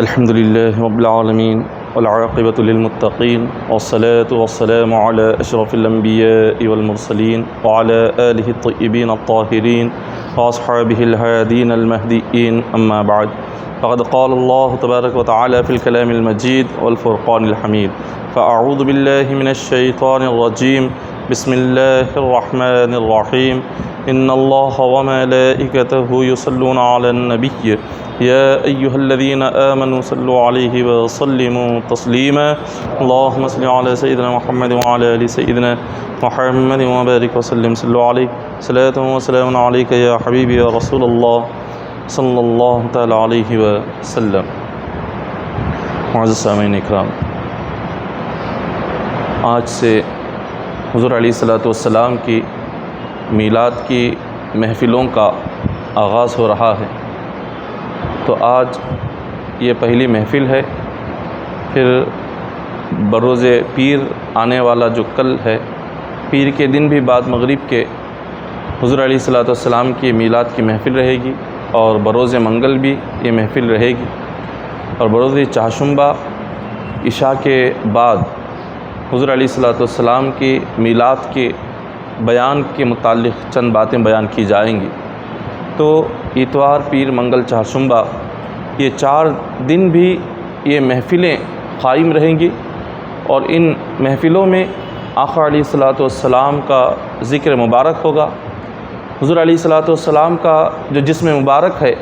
الحمد لله رب العالمين والعاقبة للمتقين والصلاة والسلام على أشرف الأنبياء والمرسلين وعلى آله الطيبين الطاهرين وأصحابه الهادين المهديين أما بعد فقد قال الله تبارك وتعالى في الكلام المجيد والفرقان الحميد فأعوذ بالله من الشيطان الرجيم بسم الله الرحمن الرحيم إن الله وملائكته يصلون على النبي يا أيها الذين آمنوا صلوا عليه وسلموا تسليما اللهم صل على سيدنا محمد وعلى آل سيدنا محمد وبارك وسلم صلوا عليه صلاة وسلام عليك يا حبيبي يا رسول الله صلی اللہ تعالیٰ علیہ وسلم۔ معزز سامعین اکرام، آج سے حضور علیہ الصلوۃ والسلام کی میلاد کی محفلوں کا آغاز ہو رہا ہے۔ تو آج یہ پہلی محفل ہے، پھر بروز پیر آنے والا جو کل ہے، پیر کے دن بھی بعد مغرب کے حضور علیہ الصلوۃ والسلام کی میلاد کی محفل رہے گی، اور بروز منگل بھی یہ محفل رہے گی، اور بروز چہارشنبہ عشاء کے بعد حضور علیہ الصلوۃ والسلام کی میلاد کے بیان کے متعلق چند باتیں بیان کی جائیں گی۔ تو اتوار، پیر، منگل، چہارشنبہ یہ 4 دن بھی یہ محفلیں قائم رہیں گی، اور ان محفلوں میں آقا علیہ الصلوۃ والسلام کا ذکر مبارک ہوگا۔ حضور علیہ الصلوۃ والسلام کا جو جسم مبارک ہے،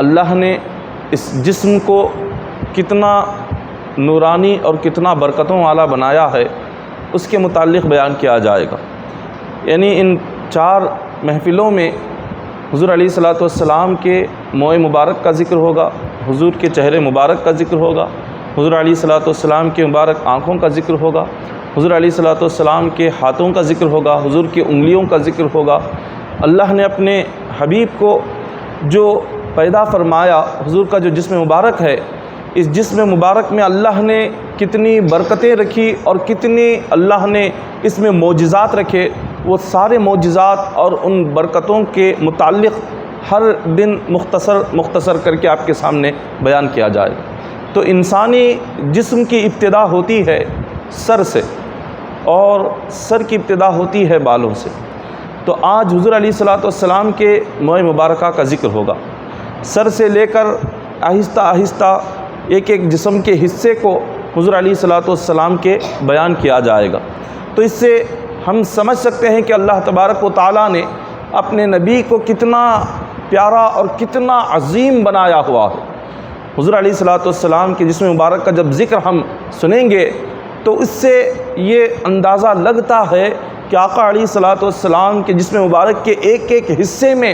اللہ نے اس جسم کو کتنا نورانی اور کتنا برکتوں والا بنایا ہے، اس کے متعلق بیان کیا جائے گا۔ یعنی ان 4 محفلوں میں حضور علیہ الصلوۃ والسلام کے موئے مبارک کا ذکر ہوگا، حضور کے چہرے مبارک کا ذکر ہوگا، حضور علیہ الصلوۃ والسلام کے مبارک آنکھوں کا ذکر ہوگا، حضور علیہ الصلوۃ والسلام کے ہاتھوں کا ذکر ہوگا، حضور کی انگلیوں کا ذکر ہوگا۔ اللہ نے اپنے حبیب کو جو پیدا فرمایا، حضور کا جو جسم مبارک ہے، اس جسم مبارک میں اللہ نے کتنی برکتیں رکھی اور کتنی اللہ نے اس میں معجزات رکھے، وہ سارے معجزات اور ان برکتوں کے متعلق ہر دن مختصر کر کے آپ کے سامنے بیان کیا جائے گا۔ تو انسانی جسم کی ابتدا ہوتی ہے سر سے، اور سر کی ابتدا ہوتی ہے بالوں سے۔ تو آج حضور علیہ الصلوۃ والسلام کے موئے مبارکہ کا ذکر ہوگا، سر سے لے کر آہستہ آہستہ ایک ایک جسم کے حصے کو حضور علیہ الصلوۃ والسلام کے بیان کیا جائے گا۔ تو اس سے ہم سمجھ سکتے ہیں کہ اللہ تبارک و تعالیٰ نے اپنے نبی کو کتنا پیارا اور کتنا عظیم بنایا ہوا ہے۔ حضور علیہ الصلوۃ والسلام کے جسم مبارک کا جب ذکر ہم سنیں گے تو اس سے یہ اندازہ لگتا ہے کہ آقا علیہ الصلوۃ والسلام کے جسم مبارک کے ایک ایک حصے میں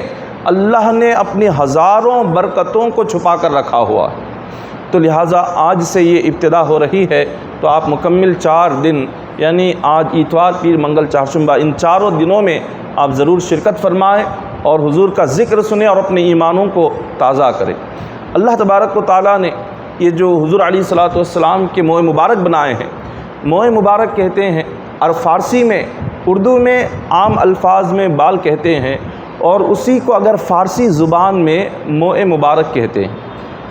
اللہ نے اپنی ہزاروں برکتوں کو چھپا کر رکھا ہوا ہے۔ تو لہٰذا آج سے یہ ابتدا ہو رہی ہے، تو آپ مکمل 4 دن یعنی آج اتوار، پیر، منگل، چہارشنبہ، ان 4 دنوں میں آپ ضرور شرکت فرمائیں اور حضور کا ذکر سنیں اور اپنے ایمانوں کو تازہ کریں۔ اللہ تبارک و تعالیٰ نے یہ جو حضور علیہ الصلوۃ والسلام کے موئے مبارک بنائے ہیں، موئے مبارک کہتے ہیں، اور فارسی میں، اردو میں عام الفاظ میں بال کہتے ہیں، اور اسی کو اگر فارسی زبان میں موئے مبارک کہتے ہیں۔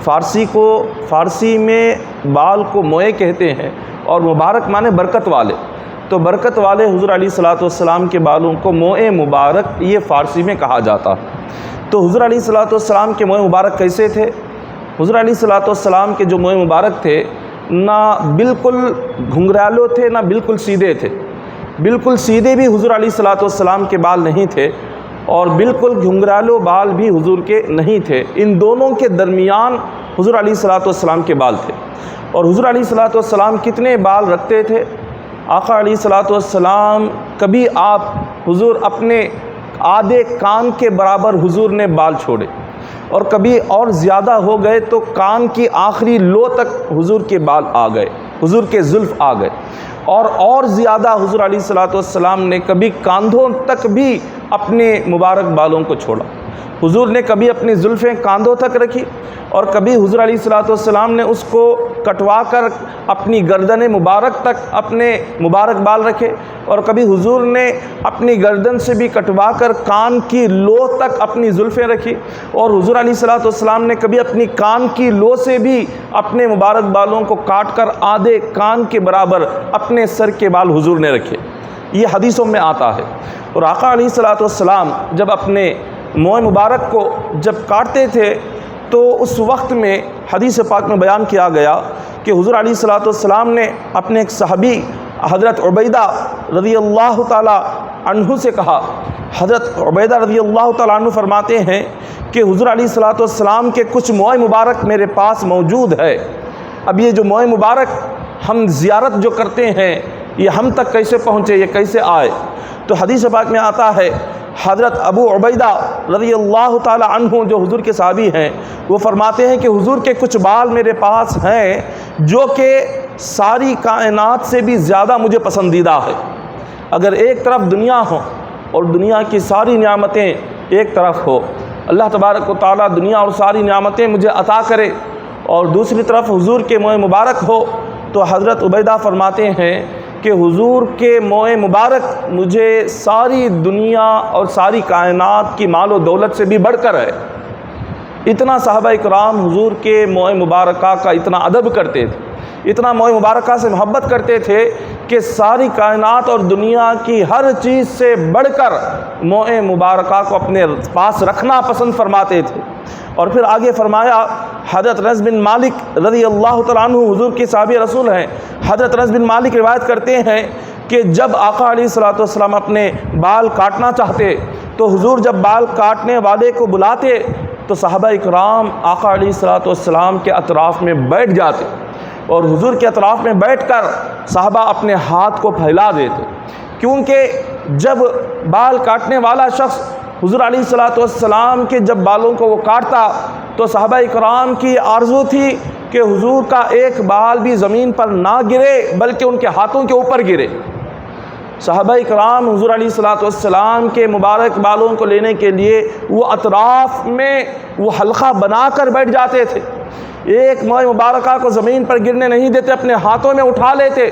فارسی میں بال کو موئے کہتے ہیں، اور مبارک مانے برکت والے۔ تو برکت والے حضور علیہ الصلوۃ والسلام کے بالوں کو موئے مبارک یہ فارسی میں کہا جاتا ہے۔ تو حضور علیہ الصلوۃ والسلام کے موئے مبارک کیسے تھے؟ حضور علیہ الصلوۃ والسلام کے جو موئے مبارک تھے، نہ بالکل گھنگرالو تھے، نہ بالکل سیدھے تھے۔ بالکل سیدھے بھی حضور علیہ الصلوۃ والسلام کے بال نہیں تھے، اور بالکل گھنگرالو بال بھی حضور کے نہیں تھے۔ ان دونوں کے درمیان حضور علیہ الصلوۃ والسلام کے بال تھے۔ اور حضور علیہ الصلوۃ والسلام کتنے بال رکھتے تھے؟ آقا علیہ الصلوۃ والسلام کبھی حضور اپنے آدھے کان کے برابر حضور نے بال چھوڑے، اور کبھی اور زیادہ ہو گئے تو کان کی آخری لو تک حضور کے بال آ گئے، حضور کے زلف آ گئے، اور زیادہ حضور علیہ الصلوۃ والسلام نے کبھی کاندھوں تک بھی اپنے مبارک بالوں کو چھوڑا۔ حضور نے کبھی اپنی زلفیں کاندھوں تک رکھی اور کبھی حضور علیہ الصلوۃ والسلام نے اس کو کٹوا کر اپنی گردن مبارک تک اپنے مبارک بال رکھے، اور کبھی حضور نے اپنی گردن سے بھی کٹوا کر کان کی لو تک اپنی زلفیں رکھی، اور حضور علیہ الصلوۃ والسلام نے کبھی اپنی کان کی لو سے بھی اپنے مبارک بالوں کو کاٹ کر آدھے کان کے برابر اپنے سر کے بال حضور نے رکھے۔ یہ حدیثوں میں آتا ہے۔ اور آقا علیہ الصلوۃ والسلام جب اپنے موئے مبارک کو جب کاٹتے تھے تو اس وقت میں حدیث پاک میں بیان کیا گیا کہ حضور علیہ الصلوۃ والسلام نے اپنے ایک صحابی حضرت عبیدہ رضی اللہ تعالی عنہ سے کہا۔ حضرت عبیدہ رضی اللہ تعالی عنہ فرماتے ہیں کہ حضور علیہ الصلوۃ والسلام کے کچھ موئے مبارک میرے پاس موجود ہے، اب یہ جو موئے مبارک ہم زیارت جو کرتے ہیں یہ ہم تک کیسے پہنچے، یہ کیسے آئے؟ تو حدیث پاک میں آتا ہے حضرت ابو عبیدہ رضی اللہ تعالی عنہ جو حضور کے صحابی ہیں وہ فرماتے ہیں کہ حضور کے کچھ بال میرے پاس ہیں جو کہ ساری کائنات سے بھی زیادہ مجھے پسندیدہ ہے۔ اگر ایک طرف دنیا ہو اور دنیا کی ساری نعمتیں ایک طرف ہو، اللہ تبارک و تعالیٰ دنیا اور ساری نعمتیں مجھے عطا کرے، اور دوسری طرف حضور کے موئے مبارک ہو، تو حضرت عبیدہ فرماتے ہیں کہ حضور کے موئے مبارک مجھے ساری دنیا اور ساری کائنات کی مال و دولت سے بھی بڑھ کر ہے۔ اتنا صحابہ اکرام حضور کے موئے مبارکہ کا اتنا ادب کرتے تھے، اتنا موئے مبارکہ سے محبت کرتے تھے کہ ساری کائنات اور دنیا کی ہر چیز سے بڑھ کر موئے مبارکہ کو اپنے پاس رکھنا پسند فرماتے تھے۔ اور پھر آگے فرمایا حضرت انس بن مالک رضی اللہ تعالیٰ عنہ حضور کے صحابی رسول ہیں۔ حضرت انس بن مالک روایت کرتے ہیں کہ جب آقا علیہ الصلوۃ والسلام اپنے بال کاٹنا چاہتے تو حضور جب بال کاٹنے والے کو بلاتے تو صحابہ اکرام آقا علیہ الصلوۃ والسلام کے اطراف میں بیٹھ جاتے، اور حضور کے اطراف میں بیٹھ کر صحابہ اپنے ہاتھ کو پھیلا دیتے، کیونکہ جب بال کاٹنے والا شخص حضور علیہ الصلوۃ والسلام کے جب بالوں کو وہ کاٹتا تو صحابہ اکرام کی آرزو تھی کہ حضور کا ایک بال بھی زمین پر نہ گرے بلکہ ان کے ہاتھوں کے اوپر گرے۔ صحابہ اکرام حضور علیہ الصلوۃ والسلام کے مبارک بالوں کو لینے کے لیے وہ اطراف میں وہ حلقہ بنا کر بیٹھ جاتے تھے، ایک موئے مبارکہ کو زمین پر گرنے نہیں دیتے، اپنے ہاتھوں میں اٹھا لیتے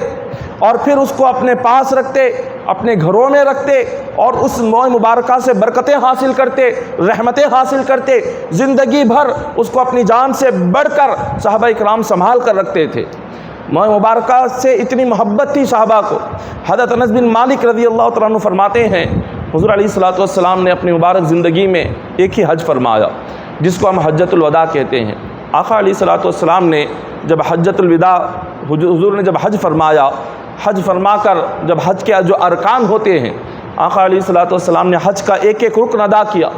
اور پھر اس کو اپنے پاس رکھتے، اپنے گھروں میں رکھتے، اور اس موئے مبارکہ سے برکتیں حاصل کرتے، رحمتیں حاصل کرتے، زندگی بھر اس کو اپنی جان سے بڑھ کر صحابہ اکرام سنبھال کر رکھتے تھے۔ موئے مبارکہ سے اتنی محبت تھی صحابہ کو۔ حضرت انس بن مالک رضی اللہ تعالیٰ عنہ فرماتے ہیں حضور علیہ الصلوۃ والسلام نے اپنی مبارک زندگی میں ایک ہی حج فرمایا جس کو ہم حجۃ الوداع کہتے ہیں۔ آقا علیہ الصلوۃ والسلام نے جب حجۃ الوداع حضور نے جب حج فرمایا، حج فرما کر جب حج کے جو ارکان ہوتے ہیں آقا علیہ الصلوۃ والسلام نے حج کا ایک ایک رکن ادا کیا۔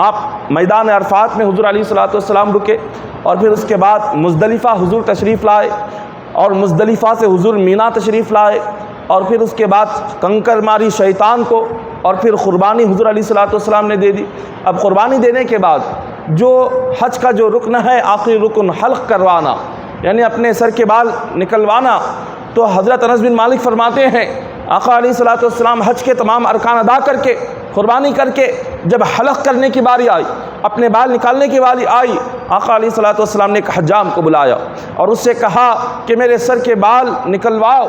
آپ میدان عرفات میں حضور علیہ الصلوۃ والسلام رکے، اور پھر اس کے بعد مزدلفہ حضور تشریف لائے، اور مزدلفہ سے حضور مینا تشریف لائے، اور پھر اس کے بعد کنکر ماری شیطان کو، اور پھر قربانی حضور علیہ الصلوۃ والسلام نے دے دی۔ اب قربانی دینے کے بعد جو حج کا جو رکن ہے آخری رکن حلق کروانا، یعنی اپنے سر کے بال نکلوانا، تو حضرت انس بن مالک فرماتے ہیں آقا علیہ الصلوۃ والسلام حج کے تمام ارکان ادا کر کے قربانی کر کے جب حلق کرنے کی باری آئی، اپنے بال نکالنے کی باری آئی، آقا علیہ الصلوۃ والسلام نے ایک حجام کو بلایا اور اس سے کہا کہ میرے سر کے بال نکلواؤ۔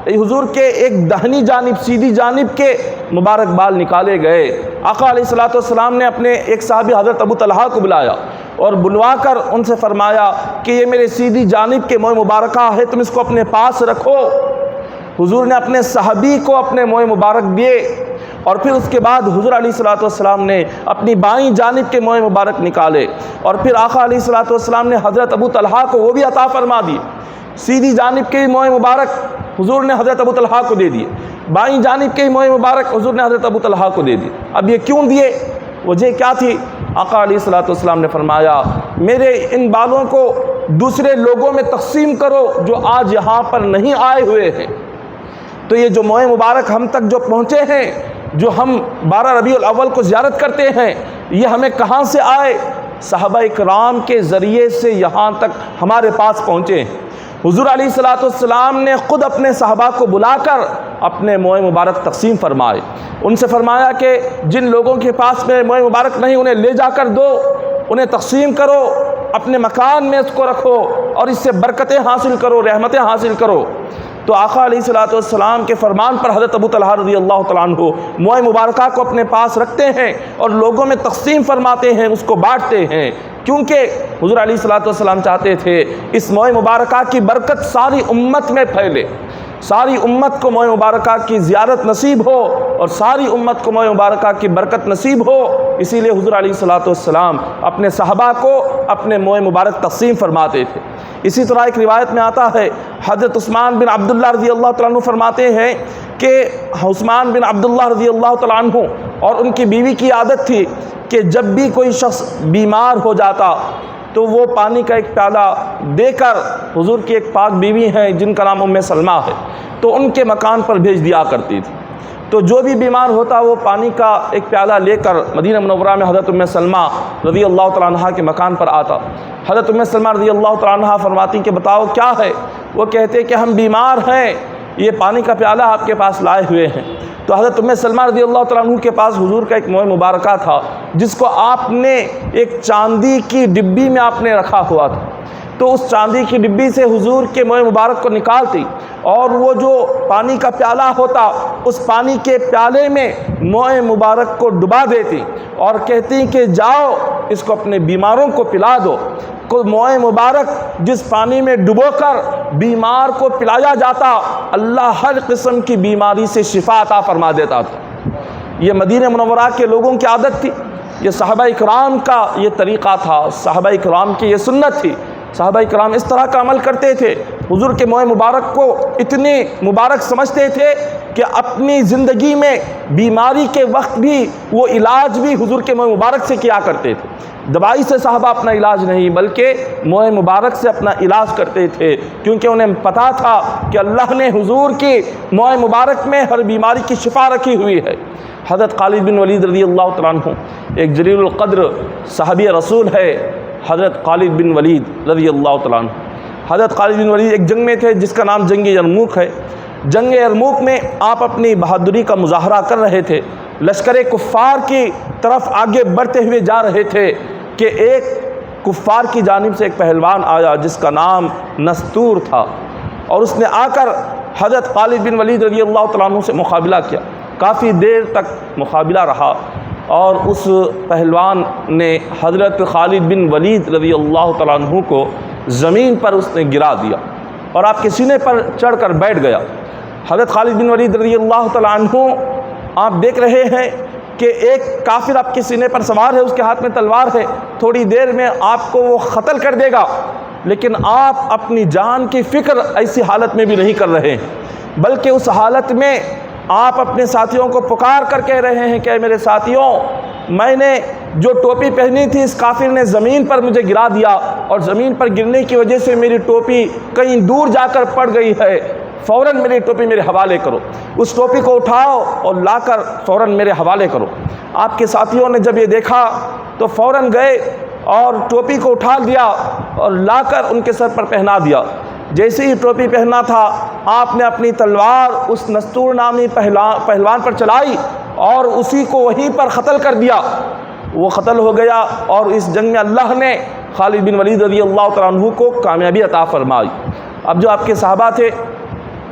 حضور کے ایک دہنی جانب سیدھی جانب کے مبارک بال نکالے گئے۔ آقا علیہ الصلوۃ والسلام نے اپنے ایک صحابی حضرت ابو طلحہ کو بلایا اور بلوا کر ان سے فرمایا کہ یہ میرے سیدھی جانب کے موئے مبارکہ ہے، تم اس کو اپنے پاس رکھو۔ حضور نے اپنے صحابی کو اپنے موئے مبارک دیے، اور پھر اس کے بعد حضور علیہ الصلوۃ والسلام نے اپنی بائیں جانب کے موئے مبارک نکالے، اور پھر آقا علیہ الصلوۃ والسلام نے حضرت ابو طلحہ کو وہ بھی عطا فرما دیے۔ سیدھی جانب کے موئے مبارک حضور نے حضرت ابو طلحہ کو دے دیے، بائیں جانب کے موئے مبارک حضور نے حضرت ابو طلحہ کو دے دیے۔ اب یہ کیوں دیے؟ وجہ کیا تھی؟ آقا علیہ الصلوۃ والسلام نے فرمایا میرے ان بالوں کو دوسرے لوگوں میں تقسیم کرو جو آج یہاں پر نہیں آئے ہوئے ہیں۔ تو یہ جو موئے مبارک ہم تک جو پہنچے ہیں، جو ہم 12 ربیع الاول کو زیارت کرتے ہیں، یہ ہمیں کہاں سے آئے؟ صحابہ اکرام کے ذریعے سے یہاں تک ہمارے پاس پہنچے ہیں۔ حضور علیہ الصلوۃ والسلام نے خود اپنے صحابہ کو بلا کر اپنے موئے مبارک تقسیم فرمائے۔ ان سے فرمایا کہ جن لوگوں کے پاس میں موئے مبارک نہیں انہیں لے جا کر دو، انہیں تقسیم کرو، اپنے مکان میں اس کو رکھو اور اس سے برکتیں حاصل کرو، رحمتیں حاصل کرو۔ تو آقا علیہ الصلوۃ والسلام کے فرمان پر حضرت ابو طلحہ رضی اللہ تعالیٰ عنہ موئے مبارکہ کو اپنے پاس رکھتے ہیں اور لوگوں میں تقسیم فرماتے ہیں، اس کو بانٹتے ہیں، کیونکہ حضور علیہ الصلوۃ والسلام چاہتے تھے اس موئے مبارکہ کی برکت ساری امت میں پھیلے، ساری امت کو موئے مبارکہ کی زیارت نصیب ہو اور ساری امت کو موئے مبارکہ کی برکت نصیب ہو۔ اسی لیے حضور علیہ الصلوۃ والسلام اپنے صحابہ کو اپنے موئے مبارک تقسیم فرماتے تھے۔ اسی طرح ایک روایت میں آتا ہے، حضرت عثمان بن عبداللہ رضی اللہ تعالیٰ عنہ فرماتے ہیں کہ عثمان بن عبداللہ رضی اللہ تعالیٰ عنہ اور ان کی بیوی کی عادت تھی کہ جب بھی کوئی شخص بیمار ہو جاتا تو وہ پانی کا ایک پیالہ دے کر، حضور کی ایک پاک بیوی ہیں جن کا نام ام سلمہ ہے، تو ان کے مکان پر بھیج دیا کرتی تھی۔ تو جو بھی بیمار ہوتا وہ پانی کا ایک پیالہ لے کر مدینہ منورہ میں حضرت ام سلمہ رضی اللہ تعالیٰ عنہ کے مکان پر آتا۔ حضرت ام سلمہ رضی اللہ تعالیٰ عنہ فرماتی کہ بتاؤ کیا ہے؟ وہ کہتے کہ ہم بیمار ہیں، یہ پانی کا پیالہ آپ کے پاس لائے ہوئے ہیں۔ تو حضرت ام سلمہ رضی اللہ تعالیٰ عنہ کے پاس حضور کا ایک موئے مبارکہ تھا جس کو آپ نے ایک چاندی کی ڈبی میں آپ نے رکھا ہوا تھا۔ تو اس چاندی کی ڈبی سے حضور کے موئے مبارک کو نکالتی اور وہ جو پانی کا پیالہ ہوتا اس پانی کے پیالے میں موئے مبارک کو ڈبا دیتی اور کہتی کہ جاؤ اس کو اپنے بیماروں کو پلا دو۔ کو موئے مبارک جس پانی میں ڈبو کر بیمار کو پلایا جاتا، اللہ ہر قسم کی بیماری سے شفا عطا فرما دیتا تھا۔ یہ مدینہ منورہ کے لوگوں کی عادت تھی، یہ صحابہ اکرام کا یہ طریقہ تھا، صحابہ اکرام کی یہ سنت تھی۔ صحابہ اکرام اس طرح کا عمل کرتے تھے، حضور کے موئے مبارک کو اتنے مبارک سمجھتے تھے کہ اپنی زندگی میں بیماری کے وقت بھی وہ علاج بھی حضور کے موئے مبارک سے کیا کرتے تھے۔ دوائی سے صحابہ اپنا علاج نہیں بلکہ موئے مبارک سے اپنا علاج کرتے تھے، کیونکہ انہیں پتہ تھا کہ اللہ نے حضور کی موئے مبارک میں ہر بیماری کی شفا رکھی ہوئی ہے۔ حضرت خالد بن ولید رضی اللہ تعالیٰ عنہ ایک جلیل القدر صحابی رسول ہے، حضرت خالد بن ولید رضی اللہ تعالیٰ عنہ۔ حضرت خالد بن ولید ایک جنگ میں تھے جس کا نام جنگ یرموک ہے۔ جنگ یرموک میں آپ اپنی بہادری کا مظاہرہ کر رہے تھے، لشکر کفار کی طرف آگے بڑھتے ہوئے جا رہے تھے کہ ایک کفار کی جانب سے ایک پہلوان آیا جس کا نام نستور تھا، اور اس نے آ کر حضرت خالد بن ولید رضی اللہ تعالیٰ عنہ سے مقابلہ کیا۔ کافی دیر تک مقابلہ رہا اور اس پہلوان نے حضرت خالد بن ولید رضی اللہ تعالیٰ عنہ کو زمین پر اس نے گرا دیا اور آپ کے سینے پر چڑھ کر بیٹھ گیا۔ حضرت خالد بن ولید رضی اللہ تعالیٰ عنہ آپ دیکھ رہے ہیں کہ ایک کافر آپ کے سینے پر سوار ہے، اس کے ہاتھ میں تلوار ہے، تھوڑی دیر میں آپ کو وہ قتل کر دے گا، لیکن آپ اپنی جان کی فکر ایسی حالت میں بھی نہیں کر رہے ہیں، بلکہ اس حالت میں آپ اپنے ساتھیوں کو پکار کر کہہ رہے ہیں کہ اے میرے ساتھیوں، میں نے جو ٹوپی پہنی تھی اس کافر نے زمین پر مجھے گرا دیا اور زمین پر گرنے کی وجہ سے میری ٹوپی کہیں دور جا کر پڑ گئی ہے، فوراً میری ٹوپی میرے حوالے کرو، اس ٹوپی کو اٹھاؤ اور لا کر فوراً میرے حوالے کرو۔ آپ کے ساتھیوں نے جب یہ دیکھا تو فوراً گئے اور ٹوپی کو اٹھا لیا اور لا کر ان کے سر پر پہنا دیا۔ جیسے ہی ٹوپی پہنا تھا آپ نے اپنی تلوار اس نستور نامی پہلوان پر چلائی اور اسی کو وہیں پر قتل کر دیا۔ وہ قتل ہو گیا اور اس جنگ میں اللہ نے خالد بن ولید رضی اللہ تعالیٰ عنہ کو کامیابی عطا فرمائی۔ اب جو آپ کے صحابہ تھے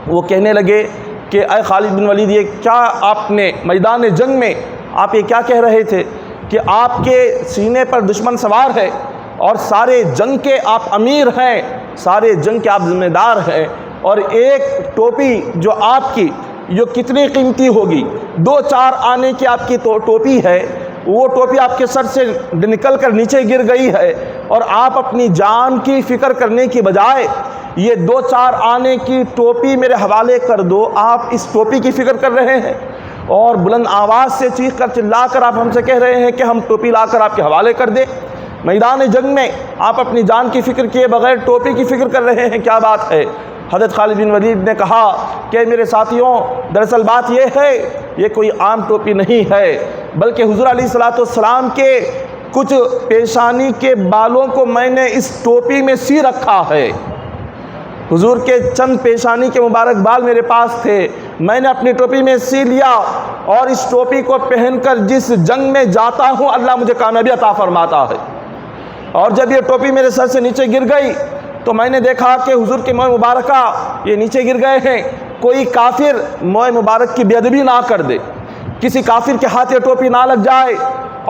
وہ کہنے لگے کہ اے خالد بن ولید، یہ کیا آپ نے میدان جنگ میں آپ یہ کیا کہہ رہے تھے کہ آپ کے سینے پر دشمن سوار ہے اور سارے جنگ کے آپ امیر ہیں، سارے جنگ کے آپ ذمہ دار ہیں، اور ایک ٹوپی جو آپ کی جو کتنی قیمتی ہوگی، 2-4 آنے کی آپ کی ٹوپی ہے، وہ ٹوپی آپ کے سر سے نکل کر نیچے گر گئی ہے اور آپ اپنی جان کی فکر کرنے کی بجائے یہ 2-4 آنے کی ٹوپی میرے حوالے کر دو، آپ اس ٹوپی کی فکر کر رہے ہیں اور بلند آواز سے چیخ کر چلا کر آپ ہم سے کہہ رہے ہیں کہ ہم ٹوپی لا کر آپ کے حوالے کر دیں۔ میدان جنگ میں آپ اپنی جان کی فکر کیے بغیر ٹوپی کی فکر کر رہے ہیں، کیا بات ہے؟ حضرت خالد بن ولید نے کہا کہ میرے ساتھیوں، دراصل بات یہ ہے یہ کوئی عام ٹوپی نہیں ہے، بلکہ حضور علیہ الصلوۃ والسلام کے کچھ پیشانی کے بالوں کو میں نے اس ٹوپی میں سی رکھا ہے۔ حضور کے چند پیشانی کے مبارک بال میرے پاس تھے، میں نے اپنی ٹوپی میں سی لیا اور اس ٹوپی کو پہن کر جس جنگ میں جاتا ہوں اللہ مجھے کامیابی عطا فرماتا ہے۔ اور جب یہ ٹوپی میرے سر سے نیچے گر گئی تو میں نے دیکھا کہ حضور کے موئے مبارکہ یہ نیچے گر گئے ہیں، کوئی کافر موئے مبارک کی بے ادبی نہ کر دے، کسی کافر کے ہاتھ یہ ٹوپی نہ لگ جائے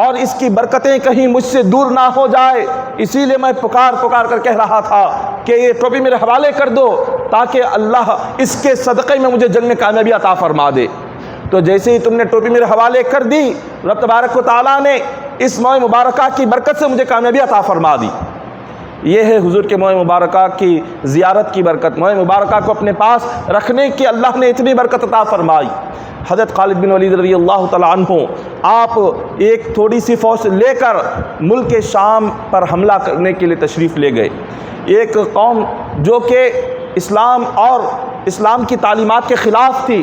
اور اس کی برکتیں کہیں مجھ سے دور نہ ہو جائے، اسی لیے میں پکار کر کہہ رہا تھا کہ یہ ٹوپی میرے حوالے کر دو تاکہ اللہ اس کے صدقے میں مجھے جنگ میں کامیابی عطا فرما دے۔ تو جیسے ہی تم نے ٹوپی میرے حوالے کر دی، رب تبارک و تعالیٰ نے اس موئے مبارکہ کی برکت سے مجھے کامیابی عطا فرما دی۔ یہ ہے حضور کے موئے مبارکہ کی زیارت کی برکت، موئے مبارکہ کو اپنے پاس رکھنے کی اللہ نے اتنی برکت عطا فرمائی۔ حضرت خالد بن ولید رضی اللہ تعالیٰ عنہ آپ ایک تھوڑی سی فوج لے کر ملک شام پر حملہ کرنے کے لیے تشریف لے گئے۔ ایک قوم جو کہ اسلام اور اسلام کی تعلیمات کے خلاف تھی،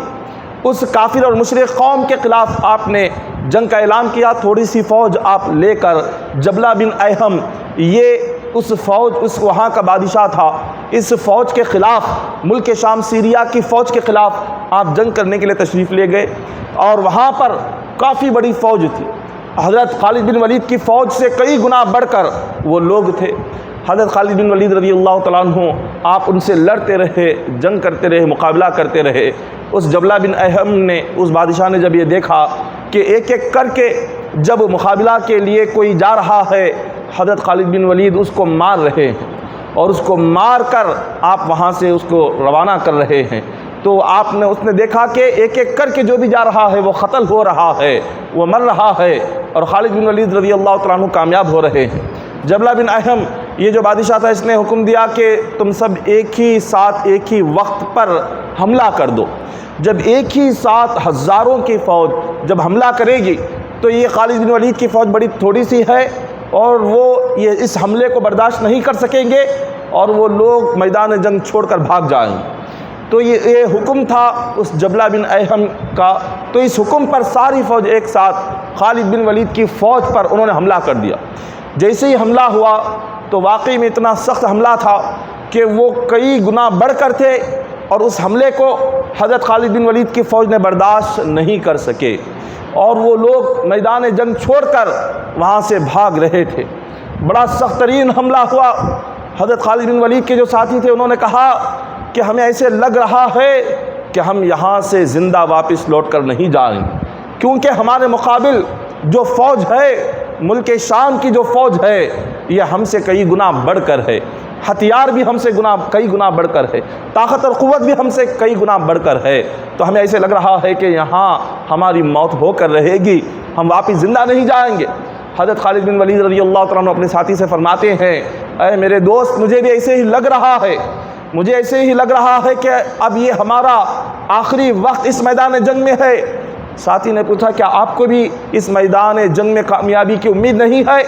اس کافر اور مشرک قوم کے خلاف آپ نے جنگ کا اعلان کیا۔ تھوڑی سی فوج آپ لے کر جبلہ بن ایہم، یہ اس فوج اس وہاں کا بادشاہ تھا، اس فوج کے خلاف، ملک شام سیریا کی فوج کے خلاف آپ جنگ کرنے کے لیے تشریف لے گئے، اور وہاں پر کافی بڑی فوج تھی۔ حضرت خالد بن ولید کی فوج سے کئی گنا بڑھ کر وہ لوگ تھے۔ حضرت خالد بن ولید رضی اللہ تعالیٰ عنہ آپ ان سے لڑتے رہے، جنگ کرتے رہے، مقابلہ کرتے رہے۔ اس جبلہ بن ایہم نے، اس بادشاہ نے جب یہ دیکھا کہ ایک ایک کر کے جب مقابلہ کے لیے کوئی جا رہا ہے، حضرت خالد بن ولید اس کو مار رہے ہیں اور اس کو مار کر آپ وہاں سے اس کو روانہ کر رہے ہیں، تو اس نے دیکھا کہ ایک ایک کر کے جو بھی جا رہا ہے وہ قتل ہو رہا ہے، وہ مر رہا ہے، اور خالد بن ولید رضی اللہ تعالیٰ عنہ کامیاب ہو رہے ہیں۔ جبلہ بن ایہم یہ جو بادشاہ تھا، اس نے حکم دیا کہ تم سب ایک ہی ساتھ ایک ہی وقت پر حملہ کر دو۔ جب ایک ہی ساتھ ہزاروں کی فوج جب حملہ کرے گی تو یہ خالد بن ولید کی فوج بڑی تھوڑی سی ہے اور وہ یہ اس حملے کو برداشت نہیں کر سکیں گے اور وہ لوگ میدان جنگ چھوڑ کر بھاگ جائیں گے۔ تو یہ حکم تھا اس جبلہ بن ایہم کا، تو اس حکم پر ساری فوج ایک ساتھ خالد بن ولید کی فوج پر انہوں نے حملہ کر دیا۔ جیسے ہی حملہ ہوا تو واقعی میں اتنا سخت حملہ تھا کہ وہ کئی گنا بڑھ کر تھے، اور اس حملے کو حضرت خالد بن ولید کی فوج نے برداشت نہیں کر سکے، اور وہ لوگ میدان جنگ چھوڑ کر وہاں سے بھاگ رہے تھے۔ بڑا سخت ترین حملہ ہوا۔ حضرت خالد بن ولید کے جو ساتھی تھے انہوں نے کہا کہ ہمیں ایسے لگ رہا ہے کہ ہم یہاں سے زندہ واپس لوٹ کر نہیں جائیں گے، کیونکہ ہمارے مقابل جو فوج ہے، ملک شام کی جو فوج ہے، یہ ہم سے کئی گنا بڑھ کر ہے، ہتھیار بھی ہم سے کئی گنا بڑھ کر ہے، طاقت اور قوت بھی ہم سے کئی گنا بڑھ کر ہے، تو ہمیں ایسے لگ رہا ہے کہ یہاں ہماری موت ہو کر رہے گی، ہم واپس زندہ نہیں جائیں گے۔ حضرت خالد بن ولید رضی اللہ تعالیٰ عنہ اپنے ساتھی سے فرماتے ہیں، اے میرے دوست، مجھے بھی ایسے ہی لگ رہا ہے، مجھے ایسے ہی لگ رہا ہے کہ اب یہ ہمارا آخری وقت اس میدان جنگ میں ہے۔ ساتھی نے پوچھا، کیا آپ کو بھی اس میدان جنگ میں کامیابی کی امید نہیں ہے؟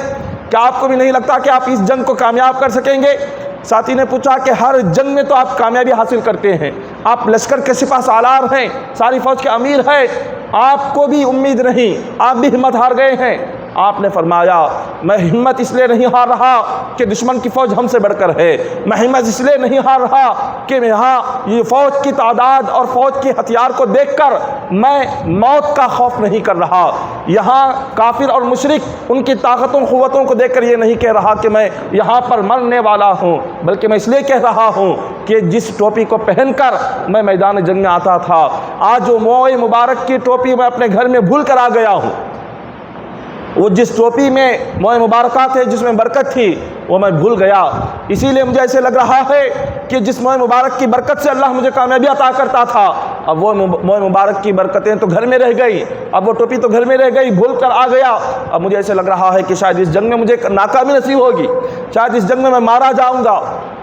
کیا آپ کو بھی نہیں لگتا کہ آپ اس جنگ کو کامیاب کر سکیں گے؟ ساتھی نے پوچھا کہ ہر جنگ میں تو آپ کامیابی حاصل کرتے ہیں، آپ لشکر کے سپہ سالار ہیں، ساری فوج کے امیر ہیں، آپ کو بھی امید نہیں، آپ بھی ہمت ہار گئے ہیں۔ آپ نے فرمایا، میں ہمت اس لیے نہیں ہار رہا کہ دشمن کی فوج ہم سے بڑھ کر ہے، میں ہمت اس لیے نہیں ہار رہا کہ یہاں یہ فوج کی تعداد اور فوج کے ہتھیار کو دیکھ کر میں موت کا خوف نہیں کر رہا، یہاں کافر اور مشرک ان کی طاقتوں قوتوں کو دیکھ کر یہ نہیں کہہ رہا کہ میں یہاں پر مرنے والا ہوں، بلکہ میں اس لیے کہہ رہا ہوں کہ جس ٹوپی کو پہن کر میں میدان جنگ میں آتا تھا، آج وہ موئے مبارک کی ٹوپی میں اپنے گھر میں بھول کر آ گیا ہوں۔ وہ جس ٹوپی میں موئے مبارکہ تھے، جس میں برکت تھی، وہ میں بھول گیا۔ اسی لیے مجھے ایسے لگ رہا ہے کہ جس موئے مبارک کی برکت سے اللہ مجھے کامیابی عطا کرتا تھا، اب وہ موئے مبارک کی برکتیں تو گھر میں رہ گئی، اب وہ ٹوپی تو گھر میں رہ گئی، بھول کر آ گیا۔ اب مجھے ایسے لگ رہا ہے کہ شاید اس جنگ میں مجھے ناکامی نصیب ہوگی، شاید اس جنگ میں مارا جاؤں گا،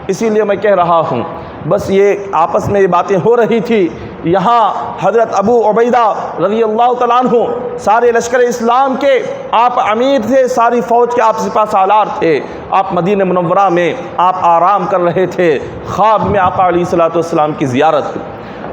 اسی لیے میں کہہ رہا ہوں۔ بس یہ آپس میں یہ باتیں ہو رہی تھی، یہاں حضرت ابو عبیدہ رضی اللہ تعالیٰ عنہ سارے لشکر اسلام کے آپ امیر تھے، ساری فوج کے آپ سپہ سالار تھے، آپ مدینہ منورہ میں آپ آرام کر رہے تھے، خواب میں آقا علیہ الصلوۃ والسلام کی زیارت ہوئی۔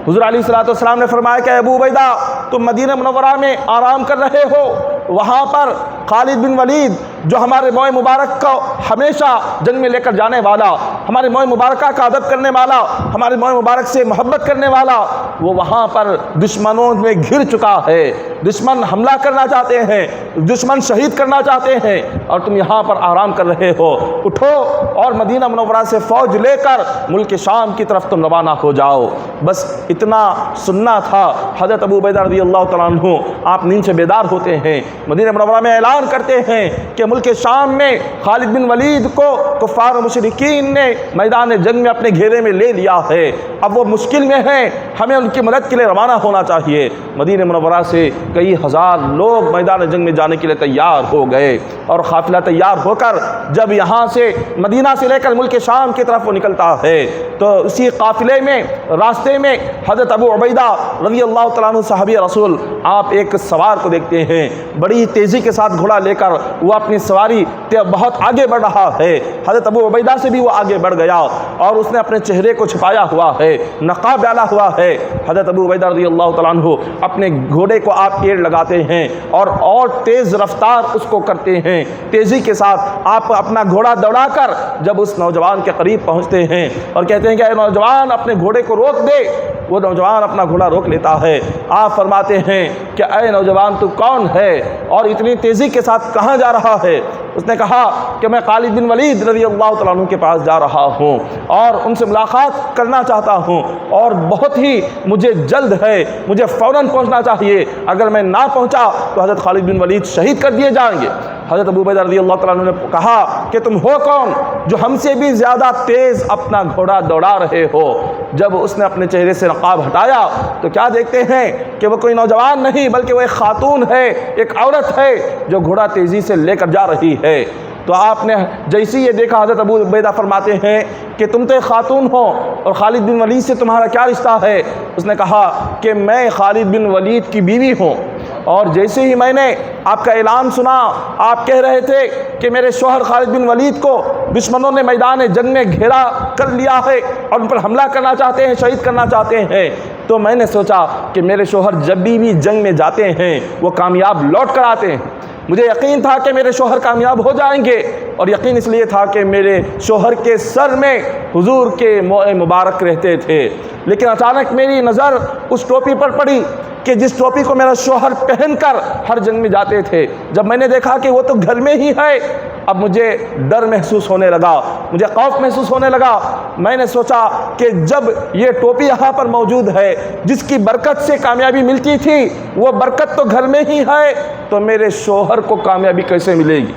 حضور علیہ الصلوۃ والسلام نے فرمایا کہ ابو عبیدہ، تم مدینہ منورہ میں آرام کر رہے ہو، وہاں پر خالد بن ولید جو ہمارے موئے مبارک کو ہمیشہ جنگ میں لے کر جانے والا، ہمارے موئے مبارکہ کا ادب کرنے والا، ہمارے موئے مبارک سے محبت کرنے والا، وہ وہاں پر دشمنوں میں گھر چکا ہے، دشمن حملہ کرنا چاہتے ہیں، دشمن شہید کرنا چاہتے ہیں، اور تم یہاں پر آرام کر رہے ہو۔ اٹھو اور مدینہ منورہ سے فوج لے کر ملک شام کی طرف تم روانہ ہو جاؤ۔ بس اتنا سننا تھا۔ حضرت ابو عبیدہ رضی اللہ تعالیٰ عنہ آپ نیند سے بیدار ہوتے ہیں، مدینہ منورہ میں اعلان کرتے ہیں کہ ملک شام میں خالد بن ولید کو کفار و مشرکین نے میدان جنگ میں اپنے گھیرے میں لے لیا ہے، اب وہ مشکل میں ہیں، ہمیں ان کی مدد کے لیے روانہ ہونا چاہیے۔ مدینہ منورہ سے کئی ہزار لوگ میدان جنگ میں جانے کے لیے تیار ہو گئے، اور قافلہ تیار ہو کر جب یہاں سے مدینہ سے لے کر ملک شام کی طرف وہ نکلتا ہے تو اسی قافلے میں راستے میں حضرت ابو عبیدہ رضی اللہ تعالیٰ عنہ صحابی رسول آپ ایک سوار کو دیکھتے ہیں، بڑی تیزی کے ساتھ گھوڑا لے کر وہ اپنی سواری بہت آگے بڑھ رہا ہے۔ حضرت ابو عبیدہ سے بھی وہ آگے بڑھ گیا اور اس نے اپنے چہرے کو چھپایا ہوا ہے، نقاب ڈالا ہوا ہے۔ حضرت ابو عبیدہ رضی اللہ تعالیٰ عنہ اپنے گھوڑے کو آپ ایڑ لگاتے ہیں اور تیز رفتار اس کو کرتے ہیں، تیزی کے ساتھ آپ اپنا گھوڑا دوڑا کر جب اس نوجوان کے قریب پہنچتے ہیں اور کہتے ہیں کہ اے نوجوان اپنے گھوڑے کو روک دے، وہ نوجوان اپنا گھوڑا روک لیتا ہے۔ آپ فرماتے ہیں کہ اے نوجوان تو کون ہے اور اتنی تیزی کے ساتھ کہاں جا رہا ہے؟ اس نے کہا کہ میں خالد بن ولید رضی اللہ تعالیٰ عنہ کے پاس جا رہا ہوں اور ان سے ملاقات کرنا چاہتا ہوں، اور بہت ہی مجھے جلد ہے، مجھے فوراً پہنچنا چاہیے، اگر میں نہ پہنچا تو حضرت خالد بن ولید شہید کر دیے جائیں گے۔ حضرت ابو عبیدہ رضی اللہ تعالیٰ عنہ نے کہا کہ تم ہو کون جو ہم سے بھی زیادہ تیز اپنا گھوڑا دوڑا رہے ہو؟ جب اس نے اپنے چہرے سے نقاب ہٹایا تو کیا دیکھتے ہیں کہ وہ کوئی نوجوان نہیں بلکہ وہ ایک خاتون ہے، ایک عورت ہے جو گھوڑا تیزی سے لے کر جا رہی ہے۔ تو آپ نے جیسے یہ دیکھا حضرت ابو عبیدہ فرماتے ہیں کہ تم تو ایک خاتون ہو اور خالد بن ولید سے تمہارا کیا رشتہ ہے؟ اس نے کہا کہ میں خالد بن ولید کی بیوی ہوں، اور جیسے ہی میں نے آپ کا اعلان سنا، آپ کہہ رہے تھے کہ میرے شوہر خالد بن ولید کو دشمنوں نے میدان جنگ میں گھیرا کر لیا ہے اور ان پر حملہ کرنا چاہتے ہیں، شہید کرنا چاہتے ہیں، تو میں نے سوچا کہ میرے شوہر جب بھی جنگ میں جاتے ہیں وہ کامیاب لوٹ کر آتے ہیں۔ مجھے یقین تھا کہ میرے شوہر کامیاب ہو جائیں گے، اور یقین اس لیے تھا کہ میرے شوہر کے سر میں حضور کے موئے مبارک رہتے تھے، لیکن اچانک میری نظر اس ٹوپی پر پڑی کہ جس ٹوپی کو میرا شوہر پہن کر ہر جنگ میں جاتے تھے۔ جب میں نے دیکھا کہ وہ تو گھر میں ہی ہے، اب مجھے ڈر محسوس ہونے لگا، مجھے خوف محسوس ہونے لگا۔ میں نے سوچا کہ جب یہ ٹوپی یہاں پر موجود ہے جس کی برکت سے کامیابی ملتی تھی، وہ برکت تو گھر میں ہی ہے، تو میرے شوہر کو کامیابی کیسے ملے گی؟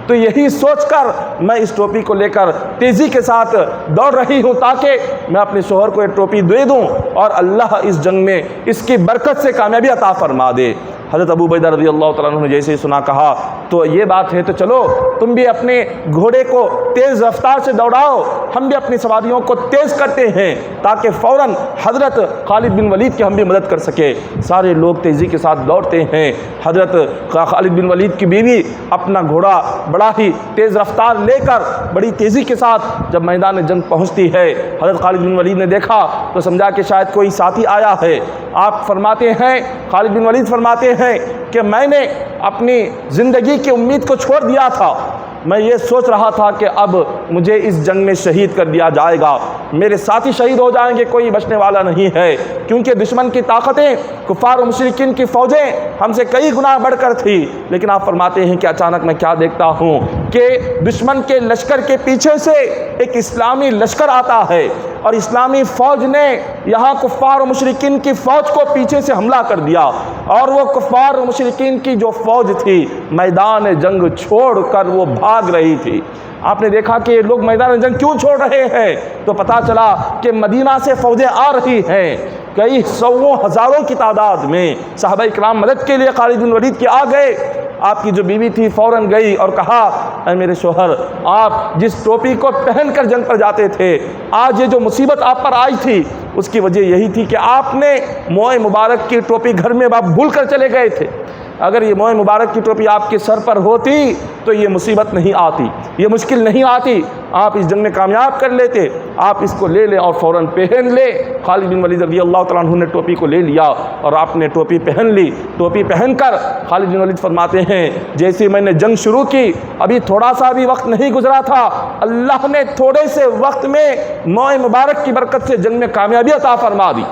تو یہی سوچ کر میں اس ٹوپی کو لے کر تیزی کے ساتھ دوڑ رہی ہوں تاکہ میں اپنے شوہر کو یہ ٹوپی دے دوں اور اللہ اس جنگ میں اس کی برکت سے کامیابی عطا فرما دے۔ حضرت ابو عبیدہ رضی اللہ تعالیٰ عنہ نے جیسے ہی سنا کہا تو یہ بات ہے تو چلو تم بھی اپنے گھوڑے کو تیز رفتار سے دوڑاؤ، ہم بھی اپنی سواریوں کو تیز کرتے ہیں تاکہ فوراً حضرت خالد بن ولید کی ہم بھی مدد کر سکے۔ سارے لوگ تیزی کے ساتھ دوڑتے ہیں۔ حضرت خالد بن ولید کی بیوی اپنا گھوڑا بڑا ہی تیز رفتار لے کر بڑی تیزی کے ساتھ جب میدان جنگ پہنچتی ہے، حضرت خالد بن ولید نے دیکھا تو سمجھا کہ شاید کوئی ساتھی آیا ہے۔ آپ فرماتے ہیں، خالد بن ولید فرماتے ہیں کہ میں نے اپنی زندگی کی امید کو چھوڑ دیا تھا، میں یہ سوچ رہا تھا کہ اب مجھے اس جنگ میں شہید کر دیا جائے گا، میرے ساتھی شہید ہو جائیں گے، کوئی بچنے والا نہیں ہے، کیونکہ دشمن کی طاقتیں، کفار و مشرکین کی فوجیں ہم سے کئی گنا بڑھ کر تھی۔ لیکن آپ فرماتے ہیں کہ اچانک میں کیا دیکھتا ہوں کہ دشمن کے لشکر کے پیچھے سے ایک اسلامی لشکر آتا ہے، اور اسلامی فوج نے یہاں کفار و مشرکین کی فوج کو پیچھے سے حملہ کر دیا، اور وہ کفار و مشرکین کی جو فوج تھی میدان جنگ چھوڑ کر وہ بھاگ رہی تھی۔ آپ نے دیکھا کہ یہ لوگ میدان جنگ کیوں چھوڑ رہے ہیں، تو پتہ چلا کہ مدینہ سے فوجیں آ رہی ہیں، کئی سووں ہزاروں کی تعداد میں۔ صحابہ کرام مدد کے لیے خالد بن ولید کے آ گئے۔ آپ کی جو بیوی تھی فوراً گئی اور کہا، اے میرے شوہر، آپ جس ٹوپی کو پہن کر جنگ پر جاتے تھے، آج یہ جو مصیبت آپ پر آئی تھی اس کی وجہ یہی تھی کہ آپ نے موئے مبارک کی ٹوپی گھر میں آپ بھول کر چلے گئے تھے۔ اگر یہ موئے مبارک کی ٹوپی آپ کے سر پر ہوتی تو یہ مصیبت نہیں آتی، یہ مشکل نہیں آتی، آپ اس جنگ میں کامیاب کر لیتے۔ آپ اس کو لے لیں اور فوراً پہن لیں۔ خالد بن ولید رضی اللہ تعالیٰ عنہ نے ٹوپی کو لے لیا اور آپ نے ٹوپی پہن لی۔ ٹوپی پہن کر خالد بن ولید فرماتے ہیں جیسے میں نے جنگ شروع کی، ابھی تھوڑا سا بھی وقت نہیں گزرا تھا، اللہ نے تھوڑے سے وقت میں موئے مبارک کی برکت سے جنگ میں کامیابی عطا فرما دی۔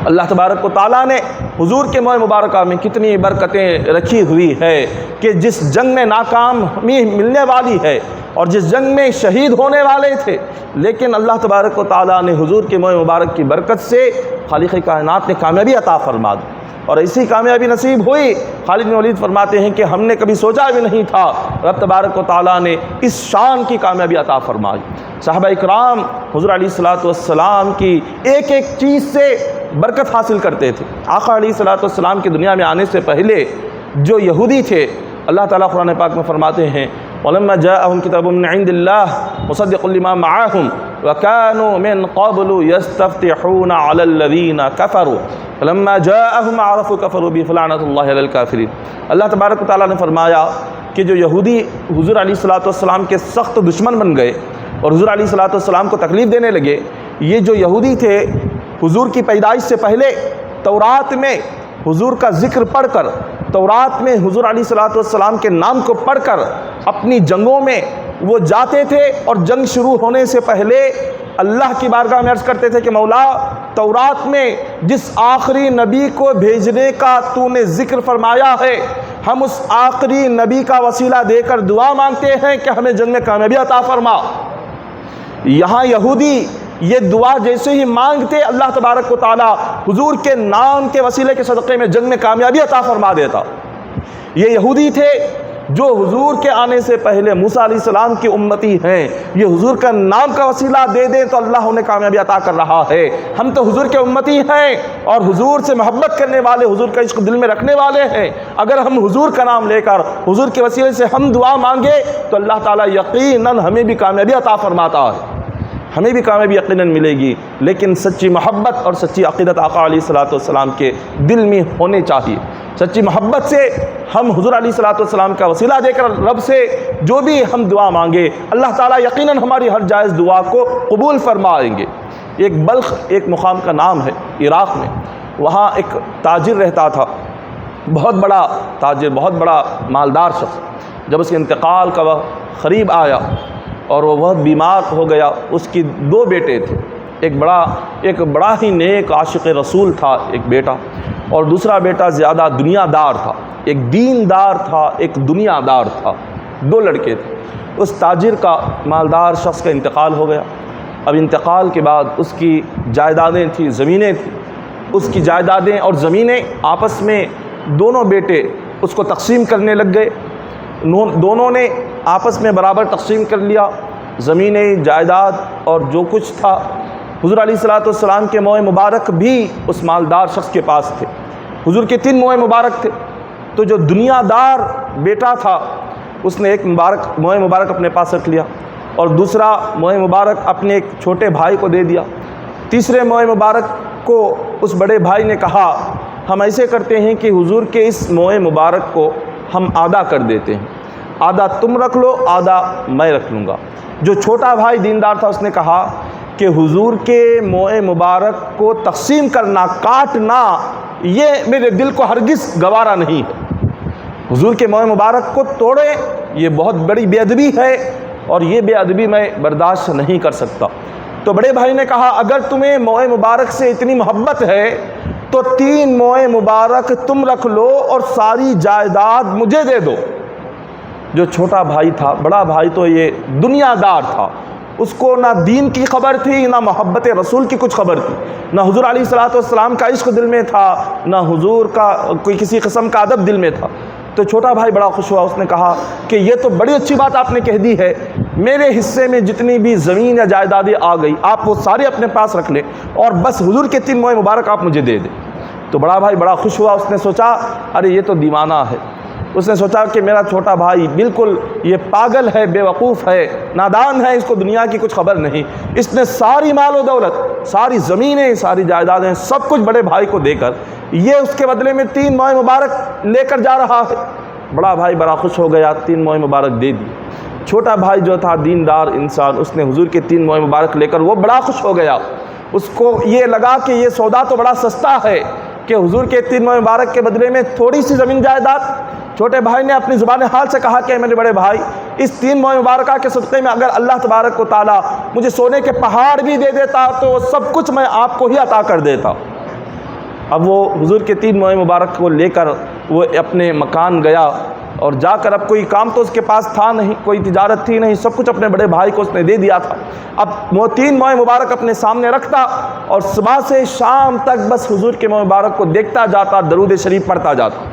اللہ تبارک و تعالیٰ نے حضور کے موئے مبارکہ میں کتنی برکتیں رکھی ہوئی ہے کہ جس جنگ میں ناکامی ملنے والی ہے اور جس جنگ میں شہید ہونے والے تھے، لیکن اللہ تبارک و تعالیٰ نے حضور کے موئے مبارک کی برکت سے خالق کائنات نے کامیابی عطا فرما دی اور ایسی کامیابی نصیب ہوئی۔ خالد بن ولید فرماتے ہیں کہ ہم نے کبھی سوچا بھی نہیں تھا، رب تبارک و تعالیٰ نے اس شان کی کامیابی عطا فرمائی۔ صحابہ اکرام حضور علیہ الصلوۃ والسلام کی ایک ایک چیز سے برکت حاصل کرتے تھے۔ آقا علیہ الصلوۃ والسلام کی دنیا میں آنے سے پہلے جو یہودی تھے، اللہ تعالیٰ قرآن پاک میں فرماتے ہیں وَلَمَّا جَاءَهُمْ كِتَابٌ مِّنْ عِندِ اللَّهِ مُصَدِّقٌ لِّمَا مَعَهُمْ وَكَانُوا مِن قَبْلُ يَسْتَفْتِحُونَ عَلَى الَّذِينَ كَفَرُوا فَلَمَّا جَاءَهُمْ عَرَفُوا كَفَرُوا بِهِ فَلَعْنَةُ اللَّهِ عَلَى الْكَافِرِينَ۔ اللہ تبارک و تعالیٰ نے فرمایا کہ جو یہودی حضور علیہ الصلوۃ والسلام کے سخت دشمن بن گئے اور حضور علیہ الصلوۃ والسلام کو تکلیف دینے لگے، یہ جو یہودی تھے حضور کی پیدائش سے پہلے تورات میں حضور کا ذکر پڑھ کر، تورات میں حضور علیہ الصلوۃ والسلام کے نام کو پڑھ کر اپنی جنگوں میں وہ جاتے تھے اور جنگ شروع ہونے سے پہلے اللہ کی بارگاہ میں عرض کرتے تھے کہ مولا، تورات میں جس آخری نبی کو بھیجنے کا تو نے ذکر فرمایا ہے، ہم اس آخری نبی کا وسیلہ دے کر دعا مانگتے ہیں کہ ہمیں جنگ میں کامیابی عطا فرما۔ یہاں یہودی یہ دعا جیسے ہی مانگتے، اللہ تبارک و تعالیٰ حضور کے نام کے وسیلے کے صدقے میں جنگ میں کامیابی عطا فرما دیتا۔ یہ یہودی تھے جو حضور کے آنے سے پہلے موسیٰ علیہ السلام کی امتی ہیں، یہ حضور کا نام کا وسیلہ دے دیں تو اللہ انہیں کامیابی عطا کر رہا ہے۔ ہم تو حضور کے امتی ہیں اور حضور سے محبت کرنے والے، حضور کا عشق دل میں رکھنے والے ہیں، اگر ہم حضور کا نام لے کر حضور کے وسیلے سے ہم دعا مانگے تو اللہ تعالیٰ یقیناً ہمیں بھی کامیابی عطا فرماتا ہے، ہمیں بھی کامیابی یقیناً ملے گی۔ لیکن سچی محبت اور سچی عقیدت آقا علیہ الصلوۃ والسلام کے دل میں ہونے چاہیے۔ سچی محبت سے ہم حضور علیہ الصلوۃ والسلام کا وسیلہ دے کر رب سے جو بھی ہم دعا مانگے، اللہ تعالیٰ یقیناً ہماری ہر جائز دعا کو قبول فرمائیں گے۔ ایک بلخ ایک مقام کا نام ہے عراق میں، وہاں ایک تاجر رہتا تھا، بہت بڑا تاجر، بہت بڑا مالدار شخص۔ جب اس کے انتقال کا وقت قریب آیا اور وہ بہت بیمار ہو گیا، اس کی دو بیٹے تھے، ایک بڑا ہی نیک عاشق رسول تھا ایک بیٹا، اور دوسرا بیٹا زیادہ دنیا دار تھا، ایک دین دار تھا، ایک دنیا دار تھا، دو لڑکے تھے۔ اس تاجر کا، مالدار شخص کا انتقال ہو گیا۔ اب انتقال کے بعد اس کی جائیدادیں تھیں، زمینیں تھیں، اس کی جائیدادیں اور زمینیں آپس میں دونوں بیٹے اس کو تقسیم کرنے لگ گئے۔ دونوں نے آپس میں برابر تقسیم کر لیا، زمینیں، جائیداد اور جو کچھ تھا۔ حضور علیہ الصلوۃ والسلام کے موئے مبارک بھی اس مالدار شخص کے پاس تھے۔ حضور کے 3 موئے مبارک تھے، تو جو دنیا دار بیٹا تھا اس نے ایک موئے مبارک اپنے پاس رکھ لیا اور دوسرا موئے مبارک اپنے ایک چھوٹے بھائی کو دے دیا۔ تیسرے موئے مبارک کو اس بڑے بھائی نے کہا ہم ایسے کرتے ہیں کہ حضور کے اس موئے مبارک کو ہم آدھا کر دیتے ہیں، آدھا تم رکھ لو، آدھا میں رکھ لوں گا۔ جو چھوٹا بھائی دیندار تھا اس نے کہا کہ حضور کے موئے مبارک کو تقسیم کرنا، کاٹنا، یہ میرے دل کو ہرگز گوارا نہیں ہے۔ حضور کے موئے مبارک کو توڑے، یہ بہت بڑی بے ادبی ہے اور یہ بے ادبی میں برداشت نہیں کر سکتا۔ تو بڑے بھائی نے کہا اگر تمہیں موئے مبارک سے اتنی محبت ہے تو 3 موئے مبارک تم رکھ لو اور ساری جائیداد مجھے دے دو۔ جو چھوٹا بھائی تھا، بڑا بھائی تو یہ دنیا دار تھا، اس کو نہ دین کی خبر تھی، نہ محبت رسول کی کچھ خبر تھی، نہ حضور علیہ الصلوۃ والسلام کا عشق دل میں تھا، نہ حضور کا کوئی کسی قسم کا ادب دل میں تھا۔ تو چھوٹا بھائی بڑا خوش ہوا، اس نے کہا کہ یہ تو بڑی اچھی بات آپ نے کہہ دی ہے، میرے حصے میں جتنی بھی زمین یا جائیدادیں آ گئی آپ وہ سارے اپنے پاس رکھ لیں اور بس حضور کے 3 موئے مبارک آپ مجھے دے دیں۔ تو بڑا بھائی بڑا خوش ہوا، اس نے سوچا ارے یہ تو دیوانہ ہے، اس نے سوچا کہ میرا چھوٹا بھائی بالکل یہ پاگل ہے، بے وقوف ہے، نادان ہے، اس کو دنیا کی کچھ خبر نہیں۔ اس نے ساری مال و دولت، ساری زمینیں، ساری جائیدادیں، سب کچھ بڑے بھائی کو دے کر یہ اس کے بدلے میں 3 موئے مبارک لے کر جا رہا ہے۔ بڑا بھائی بڑا خوش ہو گیا، 3 موئے مبارک دے دی۔ چھوٹا بھائی جو تھا دیندار انسان، اس نے حضور کے 3 موئے مبارک لے کر وہ بڑا خوش ہو گیا۔ اس کو یہ لگا کہ یہ سودا تو بڑا سستا ہے کہ حضور کے 3 موئے مبارک کے بدلے میں تھوڑی سی زمین جائیداد۔ چھوٹے بھائی نے اپنی زبان حال سے کہا کہ میرے بڑے بھائی، اس 3 موئے مبارکہ کے صدقے میں اگر اللہ تبارک و تعالیٰ مجھے سونے کے پہاڑ بھی دے دیتا تو سب کچھ میں آپ کو ہی عطا کر دیتا۔ اب وہ حضور کے 3 موئے مبارک کو لے کر وہ اپنے مکان گیا، اور جا کر اب کوئی کام تو اس کے پاس تھا نہیں، کوئی تجارت تھی نہیں، سب کچھ اپنے بڑے بھائی کو اس نے دے دیا تھا۔ اب وہ 3 موئے مبارک اپنے سامنے رکھتا اور صبح سے شام تک بس حضور کے موئے مبارک کو دیکھتا جاتا، درود شریف پڑھتا جاتا۔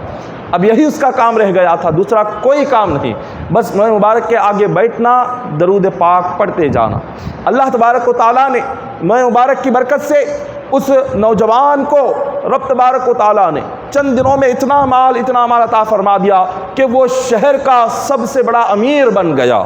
اب یہی اس کا کام رہ گیا تھا، دوسرا کوئی کام نہیں، بس موئے مبارک کے آگے بیٹھنا، درود پاک پڑھتے جانا۔ اللہ تبارک و تعالیٰ نے موئے مبارک کی برکت سے اس نوجوان کو رب تبارک و تعالیٰ نے چند دنوں میں اتنا مال عطا فرما دیا کہ وہ شہر کا سب سے بڑا امیر بن گیا۔